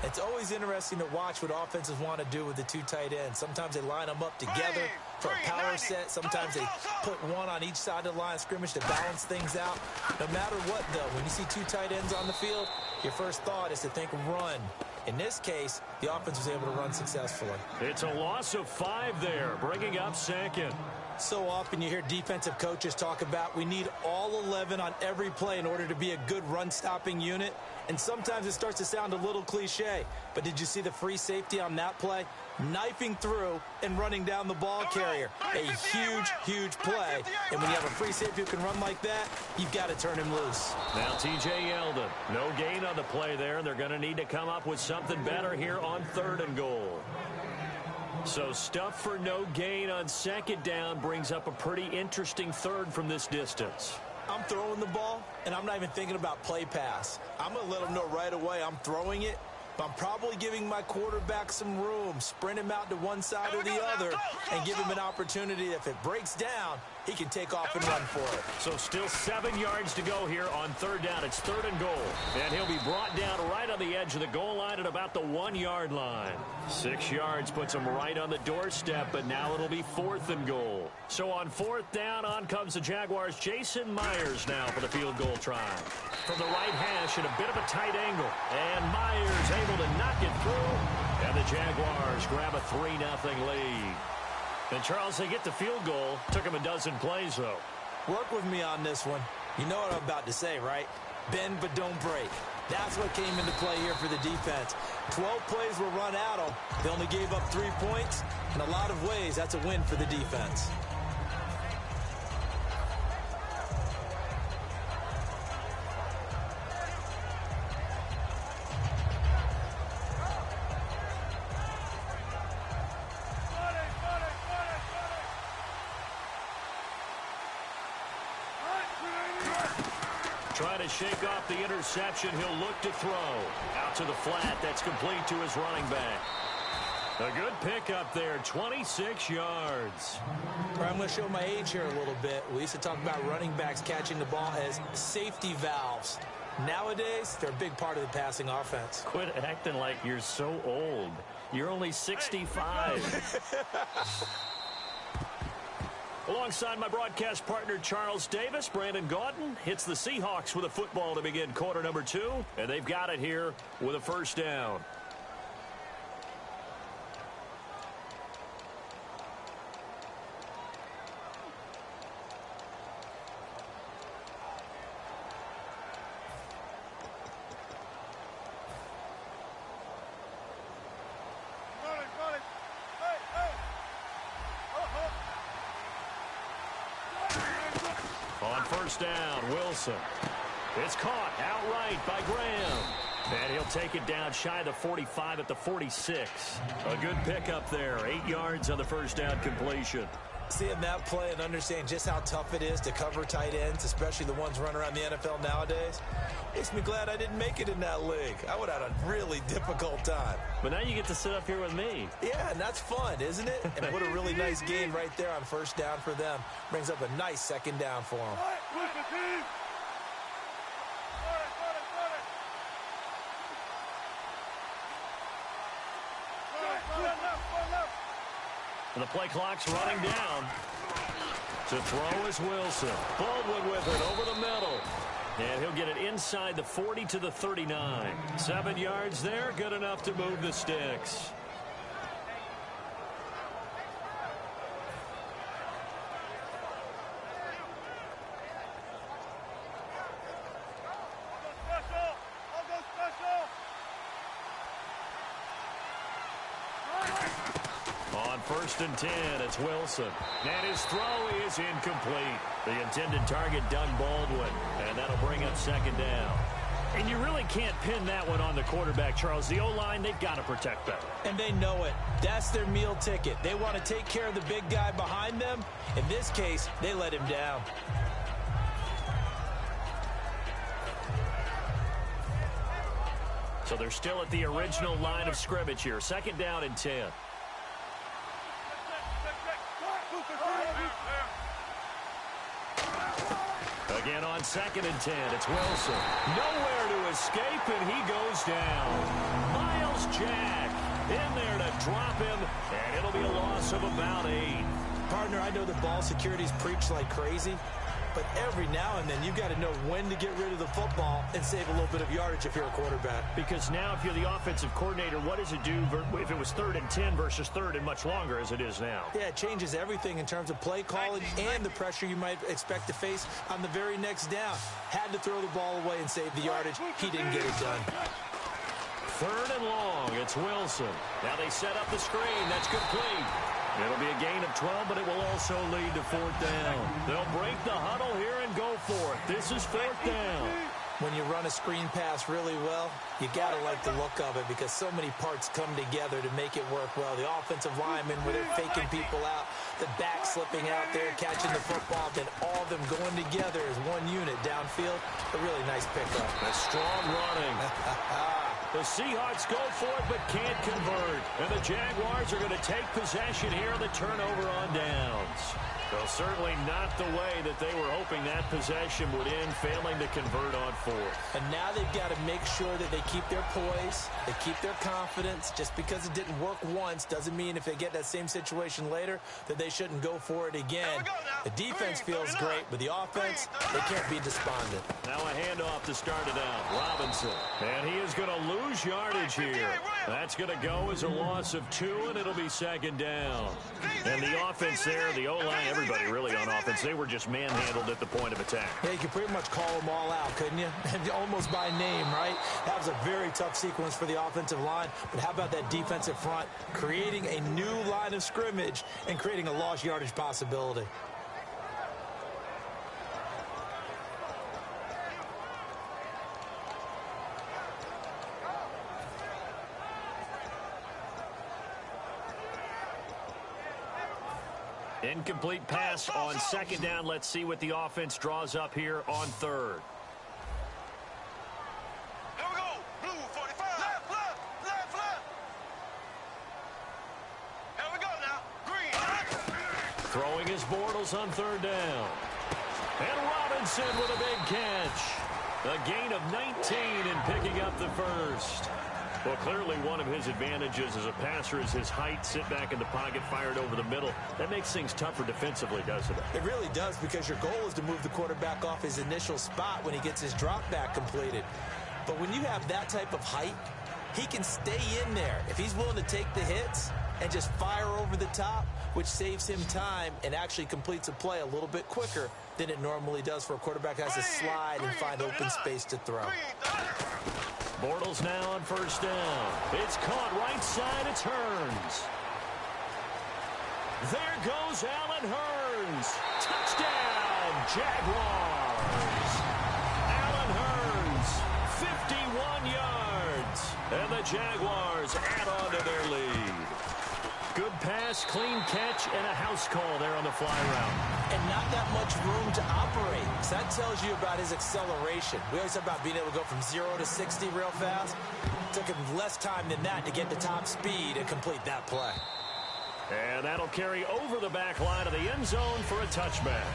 S3: It's always interesting to watch what offenses want to do with the 2 tight ends. Sometimes they line them up together for a power set. Sometimes they put one on each side of the line of scrimmage to balance things out. No matter what, though, when you see 2 tight ends on the field, your first thought is to think run. In this case, the offense was able to run successfully.
S2: It's a loss of 5 there, bringing up second.
S3: So often you hear defensive coaches talk about we need all 11 on every play in order to be a good run-stopping unit. And sometimes it starts to sound a little cliche. But did you see the free safety on that play? Knifing through and running down the ball carrier. A huge, huge play. And when you have a free safety who can run like that, you've got to turn him loose.
S2: Now T.J. Yeldon. No gain on the play there. They're going to need to come up with something better here on 3rd and goal. So stuff for no gain on 2nd down brings up a pretty interesting 3rd from this distance.
S3: I'm throwing the ball, and I'm not even thinking about play pass. I'm going to let them know right away I'm throwing it, but I'm probably giving my quarterback some room, sprint him out to one side or the other, and give him an opportunity. If it breaks down, he can take off and run for it.
S2: So still 7 yards to go here on 3rd down. It's 3rd and goal. And he'll be brought down right on the edge of the goal line at about the 1-yard line. 6 yards puts him right on the doorstep, but now it'll be 4th and goal. So on 4th down, on comes the Jaguars' Jason Myers now for the field goal try. From the right hash at a bit of a tight angle. And Myers able to knock it through. And the Jaguars grab a 3-0 lead. And, Charles, they get the field goal. Took him a dozen plays, though.
S3: Work with me on this one. You know what I'm about to say, right? Bend but don't break. That's what came into play here for the defense. 12 plays were run at them. They only gave up 3 points. In a lot of ways, that's a win for the defense.
S2: Trying to shake off the interception. He'll look to throw. Out to the flat. That's complete to his running back. A good pickup there. 26 yards.
S3: I'm going to show my age here a little bit. We used to talk about running backs catching the ball as safety valves. Nowadays, they're a big part of the passing offense.
S2: Quit acting like you're so old. You're only 65. Alongside my broadcast partner, Charles Davis, Brandon Gaudin hits the Seahawks with a football to begin quarter number 2, and they've got it here with a 1st down. On 1st down, Wilson. It's caught outright by Graham. And he'll take it down shy of the 45 at the 46. A good pickup there. 8 yards on the 1st down completion.
S3: Seeing that play and understanding just how tough it is to cover tight ends, especially the ones running around the NFL nowadays, makes me glad I didn't make it in that league. I would have had a really difficult time.
S2: But now you get to sit up here with me.
S3: Yeah, and that's fun, isn't it? And what a really nice game right there on 1st down for them. Brings up a nice 2nd down for them.
S2: And the play clock's running down. To throw is Wilson. Baldwin with it over the middle. And he'll get it inside the 40 to the 39. 7 yards there, good enough to move the sticks. On 1st and 10, it's Wilson. And his throw is incomplete. The intended target, Doug Baldwin. And that'll bring up 2nd down. And you really can't pin that one on the quarterback, Charles. The O-line, they've got to protect better.
S3: And they know it. That's their meal ticket. They want to take care of the big guy behind them. In this case, they let him down.
S2: So they're still at the original line of scrimmage here. 2nd down and 10. Again on 2nd and 10, it's Wilson. Nowhere to escape, and he goes down. Miles Jack in there to drop him, and it'll be a loss of about 8.
S3: Partner, I know the ball security's preached like crazy, but every now and then you've got to know when to get rid of the football and save a little bit of yardage if you're a quarterback.
S2: Because now if you're the offensive coordinator, what does it do if it was 3rd and 10 versus 3rd and much longer as it is now?
S3: Yeah, it changes everything in terms of play calling and the pressure you might expect to face on the very next down. Had to throw the ball away and save the yardage. He didn't get it done.
S2: 3rd and long, it's Wilson. Now they set up the screen. That's complete. It'll be a gain of 12, but it will also lead to 4th down. They'll break the huddle here and go for it. This is 4th down.
S3: When you run a screen pass really well, you got to like the look of it because so many parts come together to make it work well. The offensive linemen, where they're faking people out, the back slipping out there, catching the football, then all of them going together as one unit downfield. A really nice pickup.
S2: That's strong running. The Seahawks go for it but can't convert. And the Jaguars are going to take possession here on the turnover on downs. Well, certainly not the way that they were hoping that possession would end, failing to convert on 4th.
S3: And now they've got to make sure that they keep their poise, they keep their confidence. Just because it didn't work once doesn't mean if they get that same situation later that they shouldn't go for it again. The defense feels great, but the offense, they can't be despondent.
S2: Now a handoff to start it out. Robinson. And he is going to lose yardage here. That's going to go as a loss of 2, and it'll be 2nd down. And the offense there, the O-line, everybody really on offense, they were just manhandled at the point of attack.
S3: Yeah, you could pretty much call them all out, couldn't you? Almost by name, right? That was a very tough sequence for the offensive line, but how about that defensive front creating a new line of scrimmage and creating a lost yardage possibility?
S2: Incomplete pass on 2nd down. Let's see what the offense draws up here on 3rd.
S4: Here we go. Blue 45. Left, left, left, left. Here we go now. Green.
S2: Throwing his Bortles on 3rd down. And Robinson with a big catch. A gain of 19 and picking up the first. Well, clearly one of his advantages as a passer is his height, sit back in the pocket, fired over the middle. That makes things tougher defensively, doesn't it?
S3: It really does, because your goal is to move the quarterback off his initial spot when he gets his drop back completed. But when you have that type of height, he can stay in there. If he's willing to take the hits and just fire over the top, which saves him time and actually completes a play a little bit quicker than it normally does for a quarterback who has to slide and find open space to throw.
S2: Bortles now on 1st down. It's caught right side. It's Hearns. There goes Allen Hearns. Touchdown, Jaguars. Allen Hearns, 51 yards. And the Jaguars add on to their lead. Good pass, clean catch, and a house call there on the fly route.
S3: And not that much room to operate. So that tells you about his acceleration. We always talk about being able to go from 0 to 60 real fast. It took him less time than that to get to top speed and complete that play.
S2: And that'll carry over the back line of the end zone for a touchback.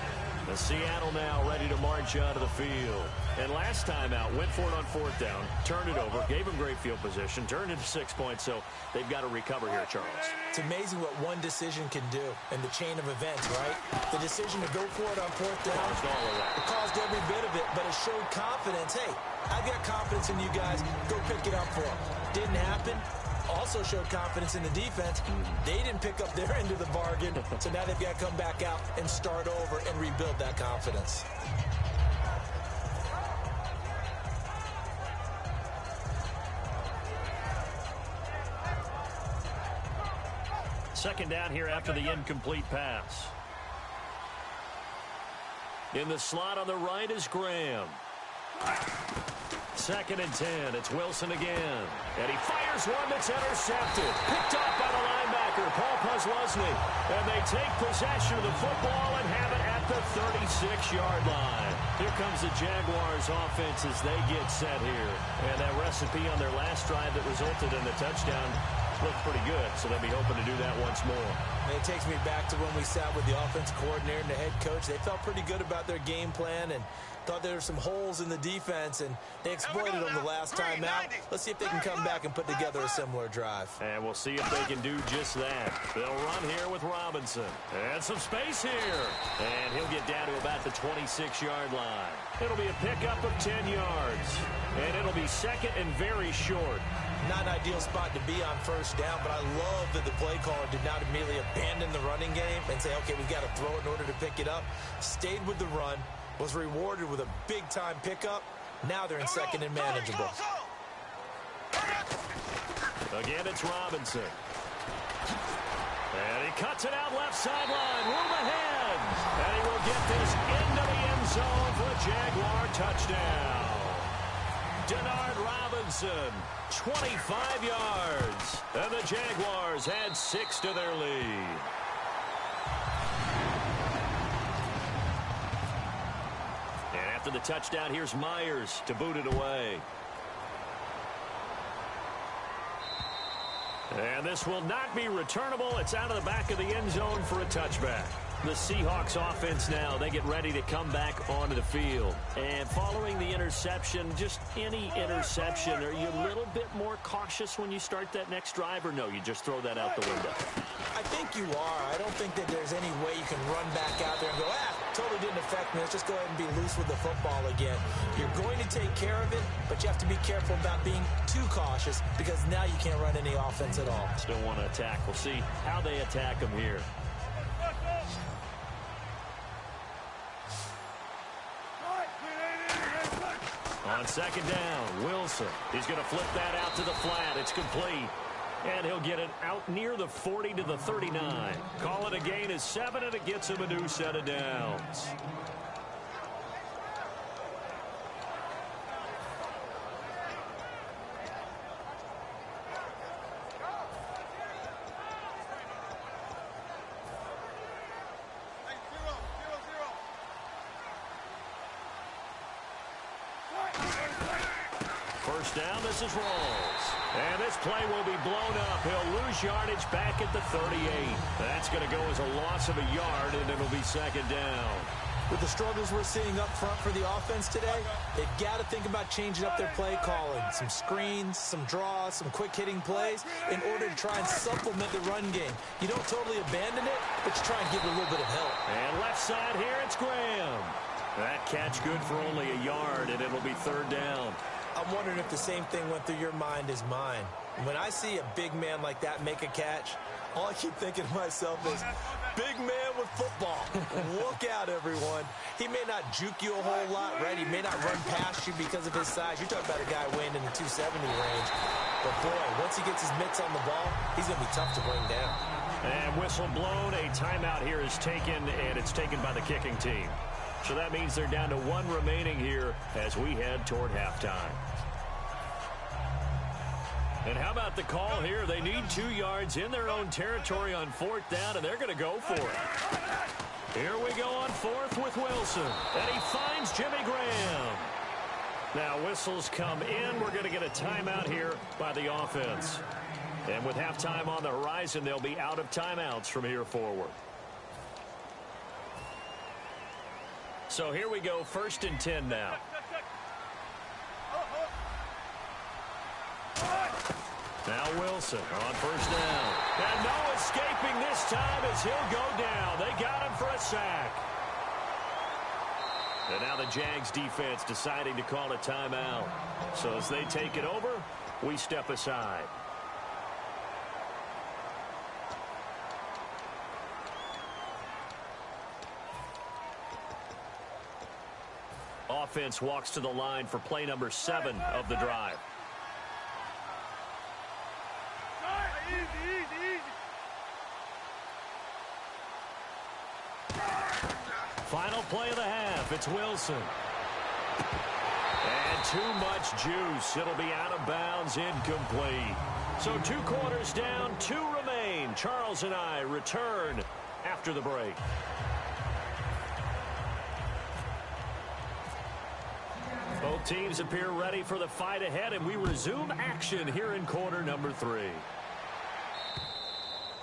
S2: The Seattle now ready to march out of the field. And last time out, went for it on 4th down, turned it over, gave him great field position, turned it to 6 points, so they've got to recover here, Charles.
S3: It's amazing what one decision can do in the chain of events, right? The decision to go for it on 4th down, it caused every bit of it, but it showed confidence. Hey, I've got confidence in you guys. Go pick it up for them. Didn't happen. Also showed confidence in the defense. They didn't pick up their end of the bargain, so now they've got to come back out and start over and rebuild that confidence.
S2: Second down here after the incomplete pass. In the slot on the right is Graham. 2nd and 10. It's Wilson again. And he fires one that's intercepted. Picked off by the linebacker, Paul Posluszny. And they take possession of the football and have it at the 36-yard line. Here comes the Jaguars offense as they get set here. And that recipe on their last drive that resulted in the touchdown looked pretty good, so they'll be hoping to do that once more.
S3: And it takes me back to when we sat with the offensive coordinator and the head coach. They felt pretty good about their game plan and thought there were some holes in the defense, and they exploited them the last time out. Let's see if they can come back and put together a similar drive.
S2: And we'll see if they can do just that. They'll run here with Robinson. And some space here. And he'll get down to about the 26-yard line. It'll be a pickup of 10 yards. And it'll be second and very short.
S3: Not an ideal spot to be on first down, but I love that the play caller did not immediately abandon the running game and say, okay, we've got to throw it in order to pick it up. Stayed with the run, was rewarded with a big-time pickup. Now they're in second and manageable.
S2: Again, it's Robinson. And he cuts it out left sideline. Room ahead. And he will get this into the end zone for a Jaguar touchdown. Denard Robinson, 25 yards. And the Jaguars add 6 to their lead. And after the touchdown, here's Myers to boot it away. And this will not be returnable. It's out of the back of the end zone for a touchback. The Seahawks offense now, they get ready to come back onto the field. And following the interception, just any interception, are you a little bit more cautious when you start that next drive, or no, you just throw that out the window?
S3: I think you are. I don't think that there's any way you can run back out there and go, totally didn't affect me. Let's just go ahead and be loose with the football again. You're going to take care of it, but you have to be careful about being too cautious because now you can't run any offense at all.
S2: Still want to attack. We'll see how they attack them here. On second down, Wilson. He's going to flip that out to the flat. It's complete. And he'll get it out near the 40 to the 39. Call it a gain of 7, and it gets him a new set of downs. First down, this is Rawls. And this play will be blown up. He'll lose yardage back at the 38. That's going to go as a loss of a yard, and it'll be second down.
S3: With the struggles we're seeing up front for the offense today, they've got to think about changing up their play calling. Some screens, some draws, some quick-hitting plays in order to try and supplement the run game. You don't totally abandon it, but you try and give it a little bit of help.
S2: And left side here, it's Graham. That catch good for only a yard, and it'll be third down.
S3: I'm wondering if the same thing went through your mind as mine. When I see a big man like that make a catch, all I keep thinking to myself is, big man with football. Look out, everyone. He may not juke you a whole lot, right? He may not run past you because of his size. You're talking about a guy weighing in the 270 range. But, boy, once he gets his mitts on the ball, he's going to be tough to bring down.
S2: And whistle blown. A timeout here is taken, and it's taken by the kicking team. So that means they're down to 1 remaining here as we head toward halftime. And how about the call here? They need 2 yards in their own territory on 4th down, and they're going to go for it. Here we go on 4th with Wilson. And he finds Jimmy Graham. Now whistles come in. We're going to get a timeout here by the offense. And with halftime on the horizon, they'll be out of timeouts from here forward. So here we go, 1st and 10 now. Now Wilson on 1st down. And no escaping this time as he'll go down. They got him for a sack. And now the Jags defense deciding to call a timeout. So as they take it over, we step aside. Offense walks to the line for play number 7 of the drive. Final play of the half. It's Wilson. And too much juice. It'll be out of bounds, incomplete. So 2 quarters down, 2 remain. Charles and I return after the break. Both teams appear ready for the fight ahead, and we resume action here in quarter number 3.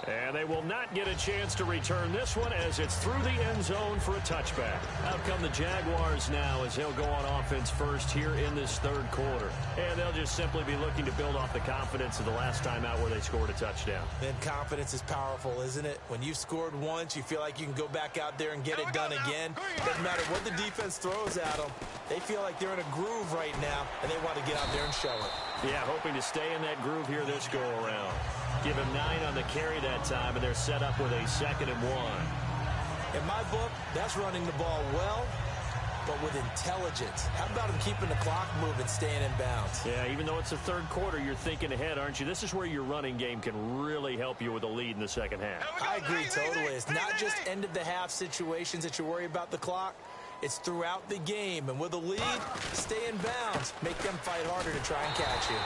S2: And they will not get a chance to return this one as it's through the end zone for a touchback. Out come the Jaguars now as they'll go on offense first here in this third quarter. And they'll just simply be looking to build off the confidence of the last time out where they scored a touchdown.
S3: And confidence is powerful, isn't it? When you've scored once, you feel like you can go back out there and get it done again. Doesn't matter what the defense throws at them. They feel like they're in a groove right now, and they want to get out there and show it.
S2: Yeah, hoping to stay in that groove here this go-around. Give him 9 on the carry that time, and they're set up with a 2nd and 1.
S3: In my book, that's running the ball well, but with intelligence. How about him keeping the clock moving, staying in bounds?
S2: Yeah, even though it's the third quarter, you're thinking ahead, aren't you? This is where your running game can really help you with a lead in the second half.
S3: I agree totally. It's not just end-of-the-half situations that you worry about the clock. It's throughout the game. And with a lead, stay in bounds. Make them fight harder to try and catch you.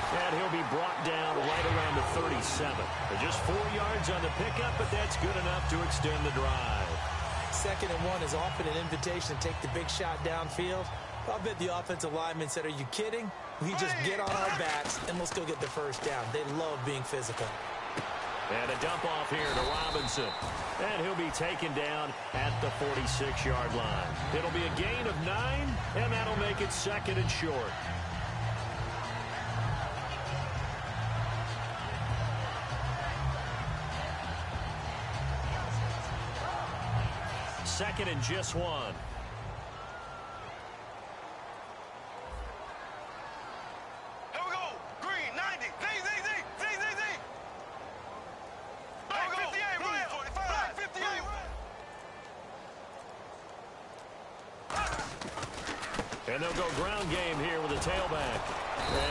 S2: And he'll be brought down right around the 37. Just 4 yards on the pickup, but that's good enough to extend the drive.
S3: 2nd and 1 is often an invitation to take the big shot downfield. I'll bet the offensive lineman said, are you kidding? We just get on our backs and let's go get the first down. They love being physical.
S2: And a dump off here to Robinson. And he'll be taken down at the 46-yard line. It'll be a gain of 9, and that'll make it 2nd and short. Second and just 1.
S4: Here we go. Green, 90. Z. Black 58, Ryan. 45. Black 58.
S2: And they'll go ground game here with a tailback.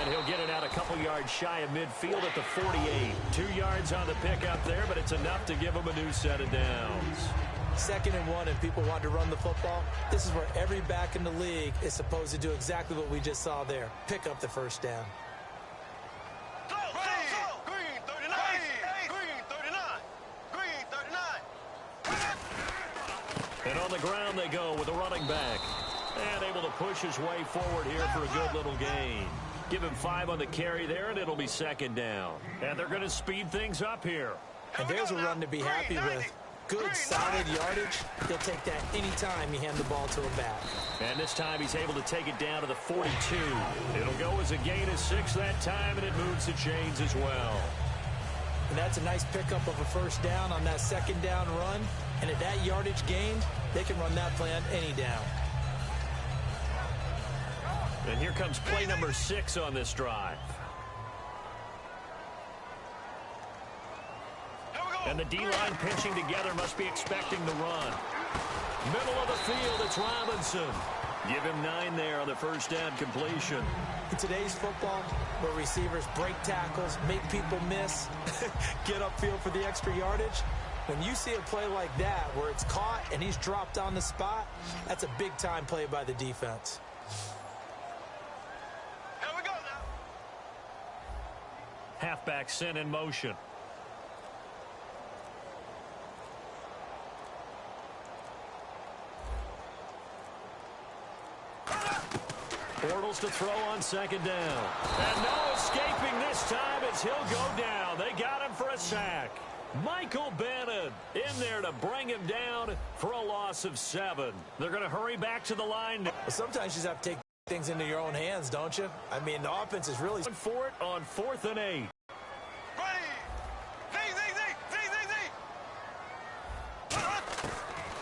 S2: And he'll get it out a couple yards shy of midfield at the 48. 2 yards on the pickup there, but it's enough to give him a new set of downs.
S3: 2nd and 1, and people want to run the football. This is where every back in the league is supposed to do exactly what we just saw there. Pick up the first down.
S4: Green, 39. Green, 39. Green, 39.
S2: And on the ground they go with a running back. And able to push his way forward here for a good little gain. Give him 5 on the carry there, and it'll be 2nd down. And they're going to speed things up here.
S3: And there's a run to be happy with. Good, solid yardage. He'll take that anytime you hand the ball to a back.
S2: And this time he's able to take it down to the 42. It'll go as a gain of 6 that time, and it moves the chains as well.
S3: And that's a nice pickup of a first down on that 2nd down run. And at that yardage gained, they can run that play on any down.
S2: And here comes play number 6 on this drive. And the D-line pinching together, must be expecting the run. Middle of the field, it's Robinson. Give him 9 there on the first down completion.
S3: In today's football, where receivers break tackles, make people miss, get upfield for the extra yardage, when you see a play like that where it's caught and he's dropped on the spot, that's a big-time play by the defense.
S4: Here we go now.
S2: Halfback sent in motion. Bortles to throw on 2nd down. And no escaping this time as he'll go down. They got him for a sack. Michael Bannon in there to bring him down for a loss of 7. They're going to hurry back to the line.
S3: Well, sometimes you just have to take things into your own hands, don't you? I mean, the offense is really...
S2: For it on 4th and 8.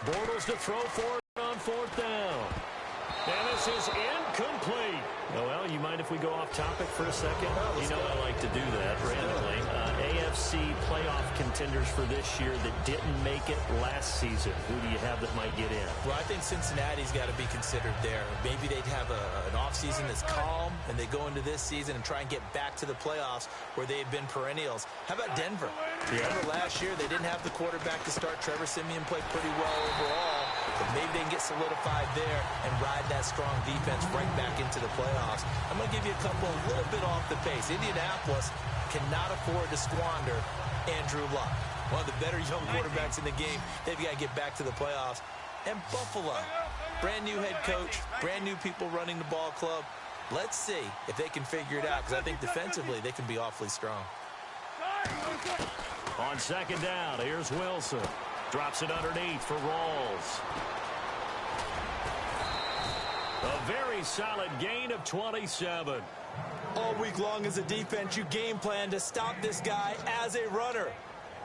S2: Bortles to throw for it on 4th down. And this is incomplete. Well, you mind if we go off topic for a second? You know I like to do that randomly. AFC playoff contenders for this year that didn't make it last season. Who do you have that might get in?
S3: Well, I think Cincinnati's got to be considered there. Maybe they'd have an offseason that's calm, and they go into this season and try and get back to the playoffs where they've been perennials. How about Denver?
S2: Yeah.
S3: Remember last year they didn't have the quarterback to start. Trevor Siemian played pretty well overall, but maybe they can get solidified there and ride that strong defense right back into the playoffs. I'm going to give you a couple a little bit off the pace. Indianapolis cannot afford to squander Andrew Luck, one of the better young quarterbacks in the game. They've got to get back to the playoffs. And Buffalo, brand new head coach, brand new people running the ball club. Let's see if they can figure it out, because I think defensively they can be awfully strong.
S2: On On second down, here's Wilson. Drops it underneath for Rawls. A very solid gain of 27.
S3: All week long as a defense, you game plan to stop this guy as a runner.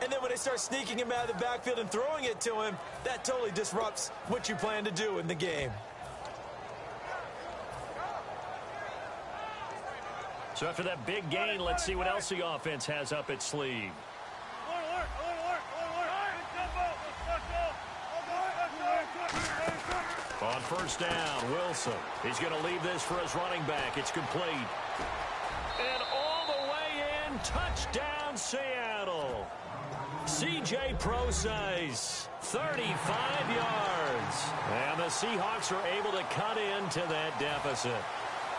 S3: And then when they start sneaking him out of the backfield and throwing it to him, that totally disrupts what you plan to do in the game.
S2: So after that big gain, let's see what else the offense has up its sleeve. On first down, Wilson. He's going to leave this for his running back. It's complete. And all the way in, touchdown Seattle. C.J. Procise, 35 yards. And the Seahawks are able to cut into that deficit.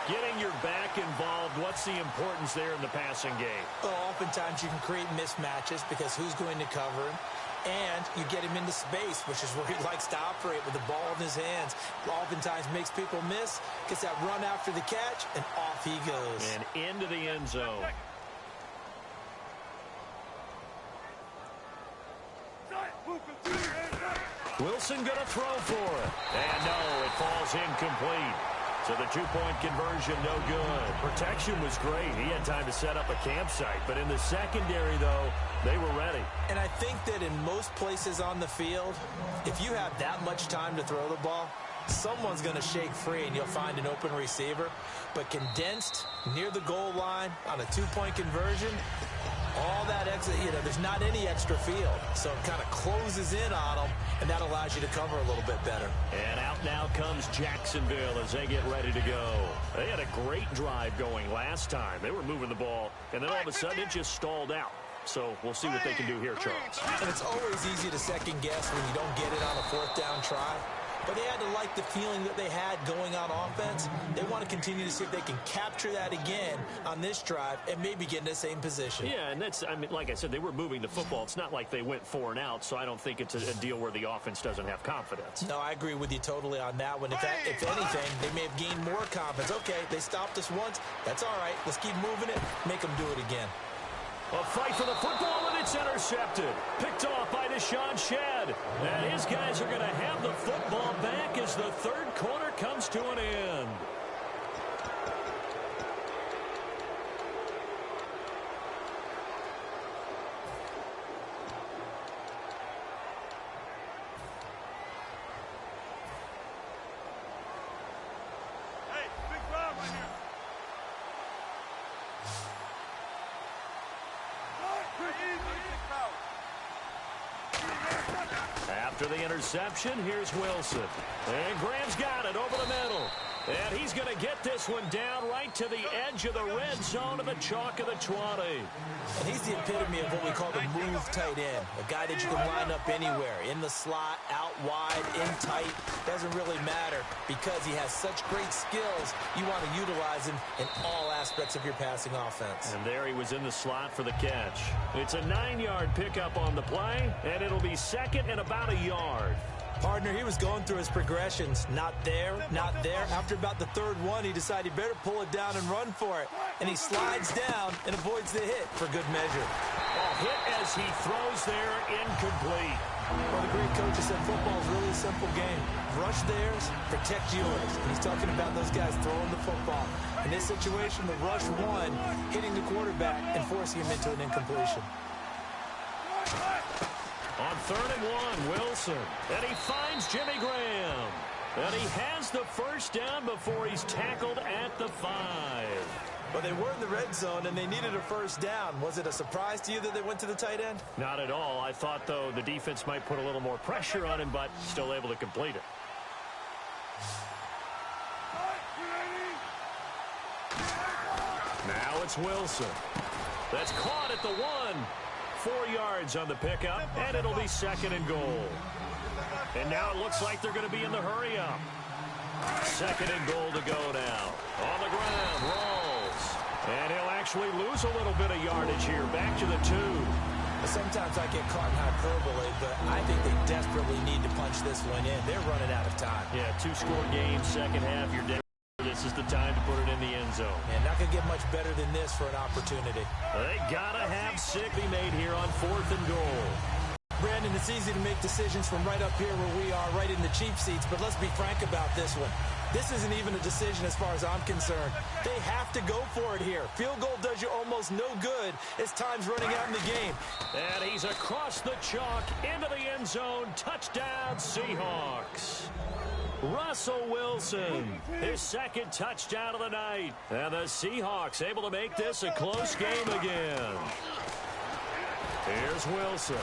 S2: Getting your back involved, what's the importance there in the passing game?
S3: Well, oftentimes you can create mismatches because who's going to cover him? And you get him into space, which is where he likes to operate with the ball in his hands. Oftentimes makes people miss, gets that run after the catch, and off he goes.
S2: And into the end zone. Wilson going to throw for it. And no, it falls incomplete. So the two-point conversion, no good. Protection was great. He had time to set up a campsite. But in the secondary, though, they were ready.
S3: And I think that in most places on the field, if you have that much time to throw the ball, someone's going to shake free and you'll find an open receiver. But condensed near the goal line on a two-point conversion, all that extra, there's not any extra field. So it kind of closes in on them, and that allows you to cover a little bit better.
S2: And out now comes Jacksonville as they get ready to go. They had a great drive going last time. They were moving the ball, and then all of a sudden it just stalled out. So we'll see what they can do here, Charles.
S3: And it's always easy to second guess when you don't get it on a fourth down try. But they had to like the feeling that they had going on offense. They want to continue to see if they can capture that again on this drive and maybe get in the same position.
S2: Yeah, and that's, like I said, they were moving the football. It's not like they went 4 and out, so I don't think it's a deal where the offense doesn't have confidence.
S3: No, I agree with you totally on that one. If anything, they may have gained more confidence. Okay, they stopped us once. That's all right. Let's keep moving it. Make them do it again.
S2: A fight for the football, and it's intercepted. Picked off by Deshaun Shedd. And his guys are going to have the football back as the third quarter comes to an end.
S4: Hey, big drive right here.
S2: After the interception, here's Wilson. And Graham's got it over the middle. And he's going to get this one down right to the edge of the red zone of the chalk of the 20.
S3: And he's the epitome of what we call the move tight end. A guy that you can line up anywhere. In the slot, out wide, in tight. Doesn't really matter because he has such great skills. You want to utilize him in all aspects of your passing offense.
S2: And there he was in the slot for the catch. It's a 9-yard pickup on the play, and it'll be second and about a yard.
S3: Partner, he was going through his progressions. Not there, not there. After about the third one, he decided he better pull it down and run for it. And he slides down and avoids the hit for good measure.
S2: A hit as he throws there, incomplete.
S3: Well, the great coach has said football is really a simple game. Rush theirs, protect yours. And he's talking about those guys throwing the football. In this situation, the rush one, hitting the quarterback and forcing him into an incompletion.
S2: On 3rd and 1, Wilson. And he finds Jimmy Graham. And he has the first down before he's tackled at the 5.
S3: Well, they were in the red zone, and they needed a first down. Was it a surprise to you that they went to the tight end?
S2: Not at all. I thought, though, the defense might put a little more pressure on him, but still able to complete it. Now it's Wilson. That's caught at the 1. 4 yards on the pickup, and it'll be second and goal. And now it looks like they're going to be in the hurry-up. Second and goal to go now. On the ground, Rawls. And he'll actually lose a little bit of yardage here. Back to the 2.
S3: Sometimes I get caught in hyperbole, but I think they desperately need to punch this one in. They're running out of time.
S2: Yeah, 2-score game, second half. You're down to this is the time to put it in the end zone.
S3: And not going to get much better than this for an opportunity.
S2: They got to have safety made here on 4th and goal.
S3: Brandon, it's easy to make decisions from right up here where we are, right in the cheap seats, but let's be frank about this one. This isn't even a decision as far as I'm concerned. They have to go for it here. Field goal does you almost no good as time's running out in the game.
S2: And he's across the chalk into the end zone. Touchdown, Seahawks. Russell Wilson, his second touchdown of the night. And the Seahawks able to make this a close game again. Here's Wilson.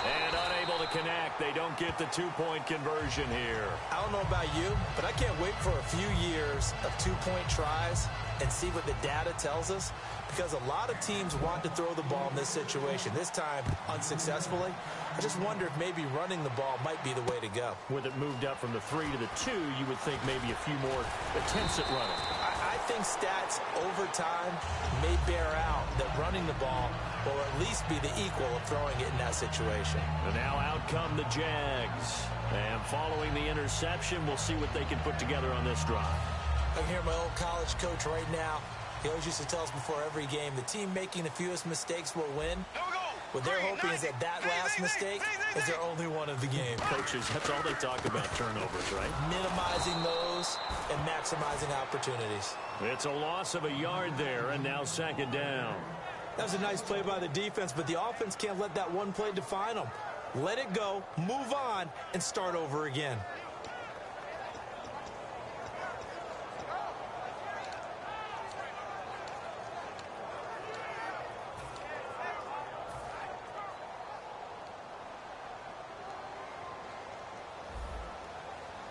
S2: And unable to connect. They don't get the two-point conversion here.
S3: I don't know about you, but I can't wait for a few years of two-point tries and see what the data tells us, because a lot of teams want to throw the ball in this situation. This time, unsuccessfully. I just wonder if maybe running the ball might be the way to go.
S2: With it moved up from the 3 to the 2, you would think maybe a few more attempts at running.
S3: I think stats over time may bear out that running the ball will at least be the equal of throwing it in that situation.
S2: And now out come the Jags. And following the interception, we'll see what they can put together on this drive.
S3: I can hear my old college coach right now. He always used to tell us before every game, the team making the fewest mistakes will win. What they're hoping is that last mistake is their only one of the game.
S2: Coaches, that's all they talk about, turnovers, right?
S3: Minimizing those and maximizing opportunities.
S2: It's a loss of a yard there, and now 2nd down.
S3: That was a nice play by the defense, but the offense can't let that one play define them. Let it go, move on, and start over again.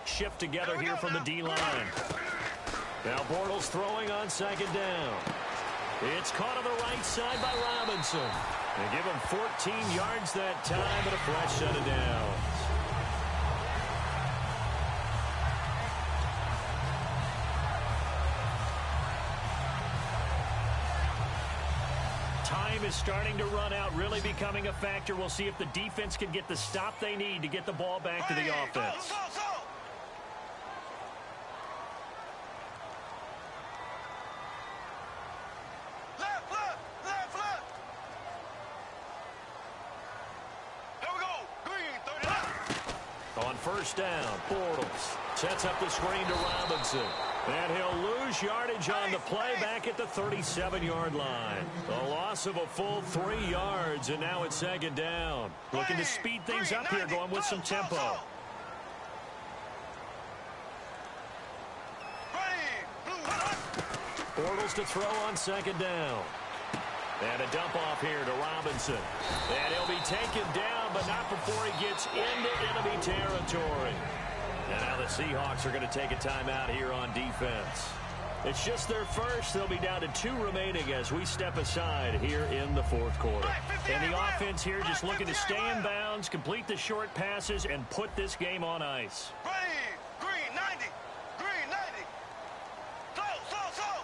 S2: Shift together here from the D-line. Now Bortles throwing on 2nd down. It's caught on the right side by Robinson. They give him 14 yards that time, but a fresh set of downs. Time is starting to run out, really becoming a factor. We'll see if the defense can get the stop they need to get the ball back to the offense. On 1st down, Bortles sets up the screen to Robinson. And he'll lose yardage on the play back at the 37-yard line. A loss of a full 3 yards, and now it's 2nd down. Looking to speed things up here, going with some tempo. Bortles to throw on 2nd down. And a dump off here to Robinson. And he'll be taken down, but not before he gets into enemy territory. And now the Seahawks are going to take a timeout here on defense. It's just their first. They'll be down to 2 remaining as we step aside here in the 4th quarter. And the offense here just looking to stay in bounds, complete the short passes, and put this game on ice.
S4: Green 90. Green 90. Slow.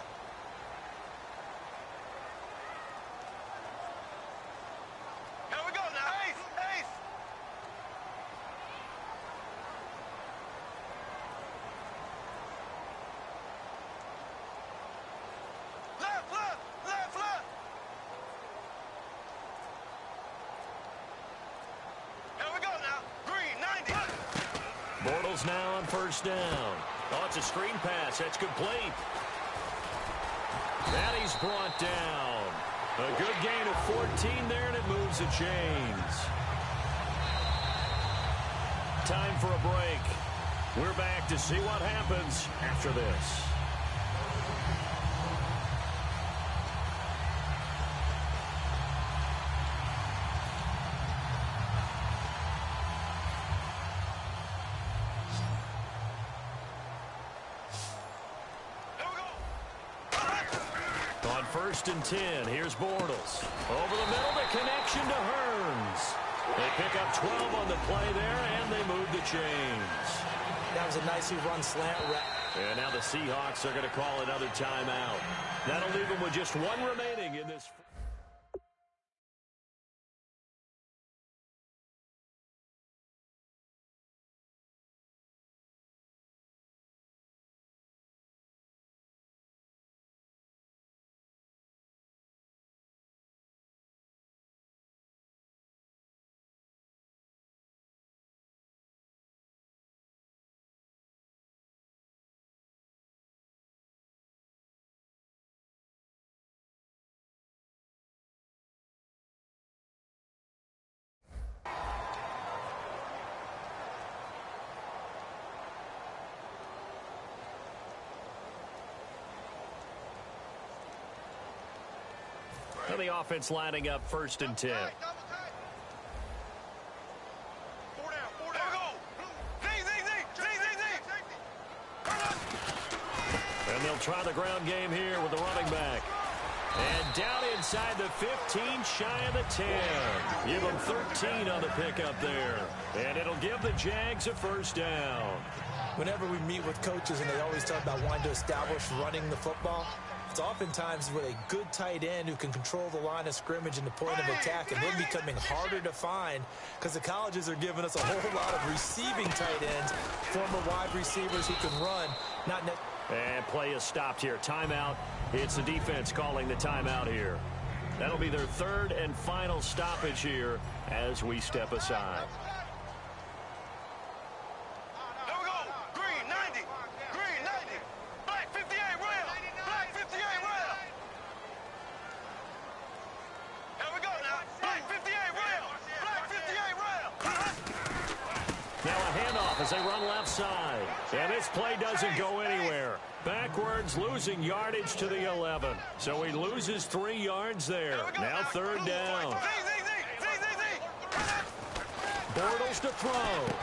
S4: Here we go now. Ace. Left. Here we go now. Green 90.
S2: Bortles now on 1st down. Oh, it's a screen pass. That's complete. And he's brought down. A good gain of 14 there, and it moves the chains. Time for a break. We're back to see what happens after this. On 1st and 10, here's Bortles. Over the middle, the connection to Hearns. They pick up 12 on the play there, and they move the chains.
S3: That was a nicely run slant route.
S2: And now the Seahawks are going to call another timeout. That'll leave them with just 1 remaining in this. And the offense lining up 1st and 10. And they'll try the ground game here with the running back. And down inside the 15, shy of the 10. Give them 13 on the pickup there. And it'll give the Jags a 1st down.
S3: Whenever we meet with coaches and they always talk about wanting to establish running the football, it's oftentimes with a good tight end who can control the line of scrimmage and the point of attack, and they're becoming harder to find because the colleges are giving us a whole lot of receiving tight ends, former wide receivers who can run.
S2: And play is stopped here. Timeout. It's the defense calling the timeout here. That'll be their 3rd and final stoppage here as we step aside.
S4: Here we go. Green 90. Green 90. Black 58 rail. Black 58 rail. Here we go now. Black 58 rail. Black 58 rail.
S2: Now a handoff as they run left side. And this play doesn't go anywhere. Backwards, losing yardage to the 11. So he loses 3 yards there. Now 3rd down. Bortles to throw.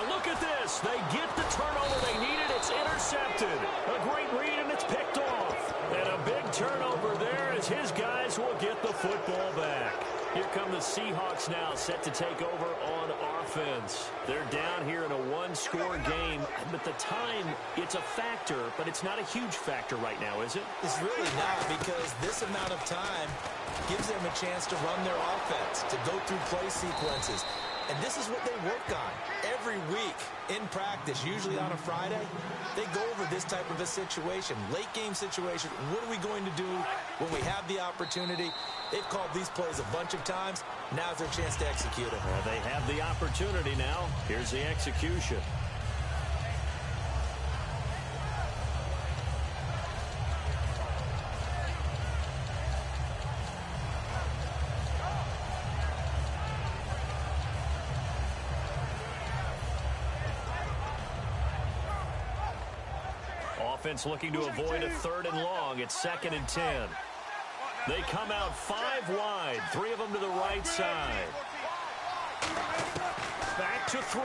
S2: And look at this. They get the turnover they needed. It's intercepted. A great read, and it's picked off. And a big turnover there as his guys will get the football back. Here come the Seahawks now, set to take over on offense. They're down here in a 1-score game, but the time, it's a factor, but it's not a huge factor right now, is it?
S3: It's really not, because this amount of time gives them a chance to run their offense, to go through play sequences. And this is what they work on every week in practice, usually on a Friday. They go over this type of a situation, late game situation. What are we going to do when we have the opportunity? They've called these plays a bunch of times. Now's their chance to execute them.
S2: Well, they have the opportunity now. Here's the execution. Offense looking to avoid a 3rd and long. It's 2nd and 10. They come out 5 wide, 3 of them to the right side. Back to throw.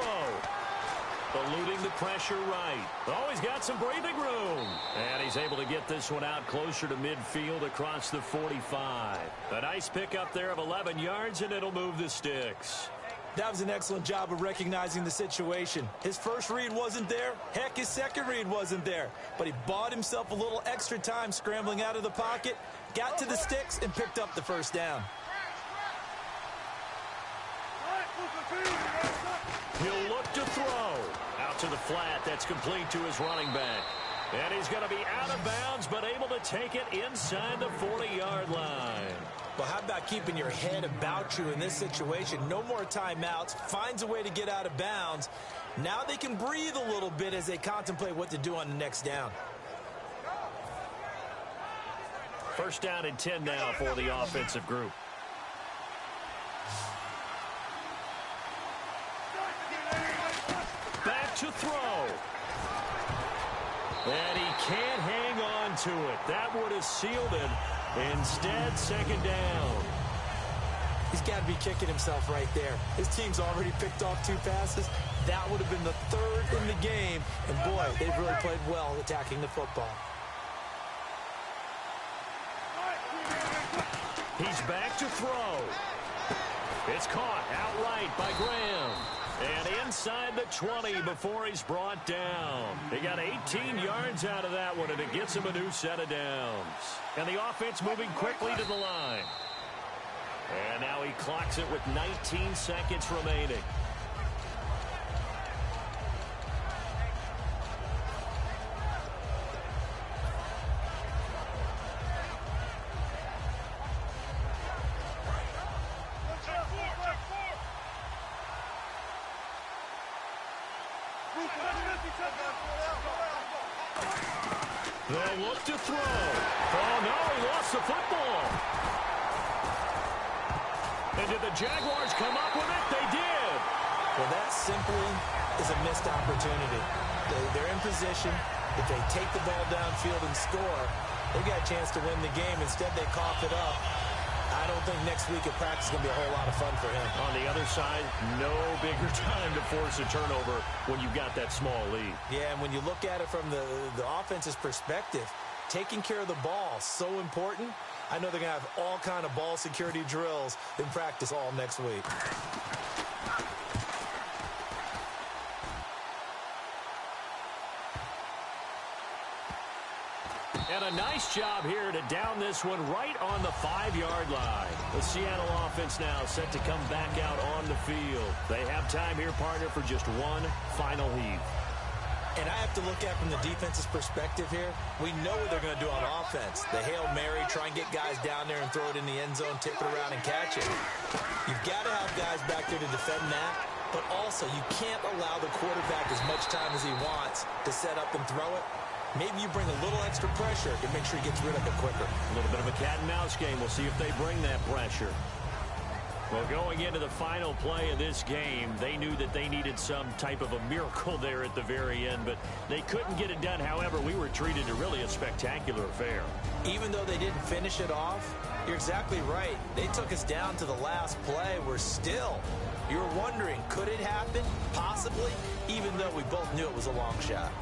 S2: Eluding the pressure right. Oh, he's got some breathing room. And he's able to get this one out closer to midfield across the 45. A nice pickup there of 11 yards, and it'll move the sticks.
S3: That was an excellent job of recognizing the situation. His first read wasn't there. Heck, his second read wasn't there. But he bought himself a little extra time scrambling out of the pocket, got to the sticks, and picked up the 1st down.
S2: He'll look to throw. Out to the flat. That's complete to his running back. And he's going to be out of bounds, but able to take it inside the 40-yard line.
S3: Well, how about keeping your head about you in this situation? No more timeouts. Finds a way to get out of bounds. Now they can breathe a little bit as they contemplate what to do on the next down.
S2: 1st down and 10 now for the offensive group. Back to throw. And he can't hang on to it. That would have sealed it. Instead, 2nd down.
S3: He's got to be kicking himself right there. His team's already picked off 2 passes. That would have been the 3rd in the game. And, boy, they've really played well attacking the football.
S2: He's back to throw. It's caught outright by Graham. And inside the 20 before he's brought down. He got 18 yards out of that one, and it gets him a new set of downs. And the offense moving quickly to the line. And now he clocks it with 19 seconds remaining. They'll look to throw. Oh, no, he lost the football. And did the Jaguars come up with it? They did.
S3: Well, that simply is a missed opportunity. They're in position. If they take the ball downfield and score, they've got a chance to win the game. Instead, they cough it up. I I don't think next week at practice is going to be a whole lot of fun for him.
S2: On the other side, no bigger time to force a turnover when you've got that small lead.
S3: Yeah, and when you look at it from the offense's perspective, taking care of the ball, so important. I know they're going to have all kind of ball security drills in practice all next week.
S2: And a nice job here to down this one right on the 5-yard line. The Seattle offense now set to come back out on the field. They have time here, partner, for just one final heave.
S3: And I have to look at from the defense's perspective here. We know what they're going to do on offense. The Hail Mary, try and get guys down there and throw it in the end zone, tip it around and catch it. You've got to have guys back there to defend that. But also, you can't allow the quarterback as much time as he wants to set up and throw it. Maybe you bring a little extra pressure to make sure he gets rid of it quicker.
S2: A little bit of a cat-and-mouse game. We'll see if they bring that pressure. Well, going into the final play of this game, they knew that they needed some type of a miracle there at the very end, but they couldn't get it done. However, we were treated to really a spectacular affair.
S3: Even though they didn't finish it off, you're exactly right. They took us down to the last play. We're still, you're wondering, could it happen? Possibly, even though we both knew it was a long shot.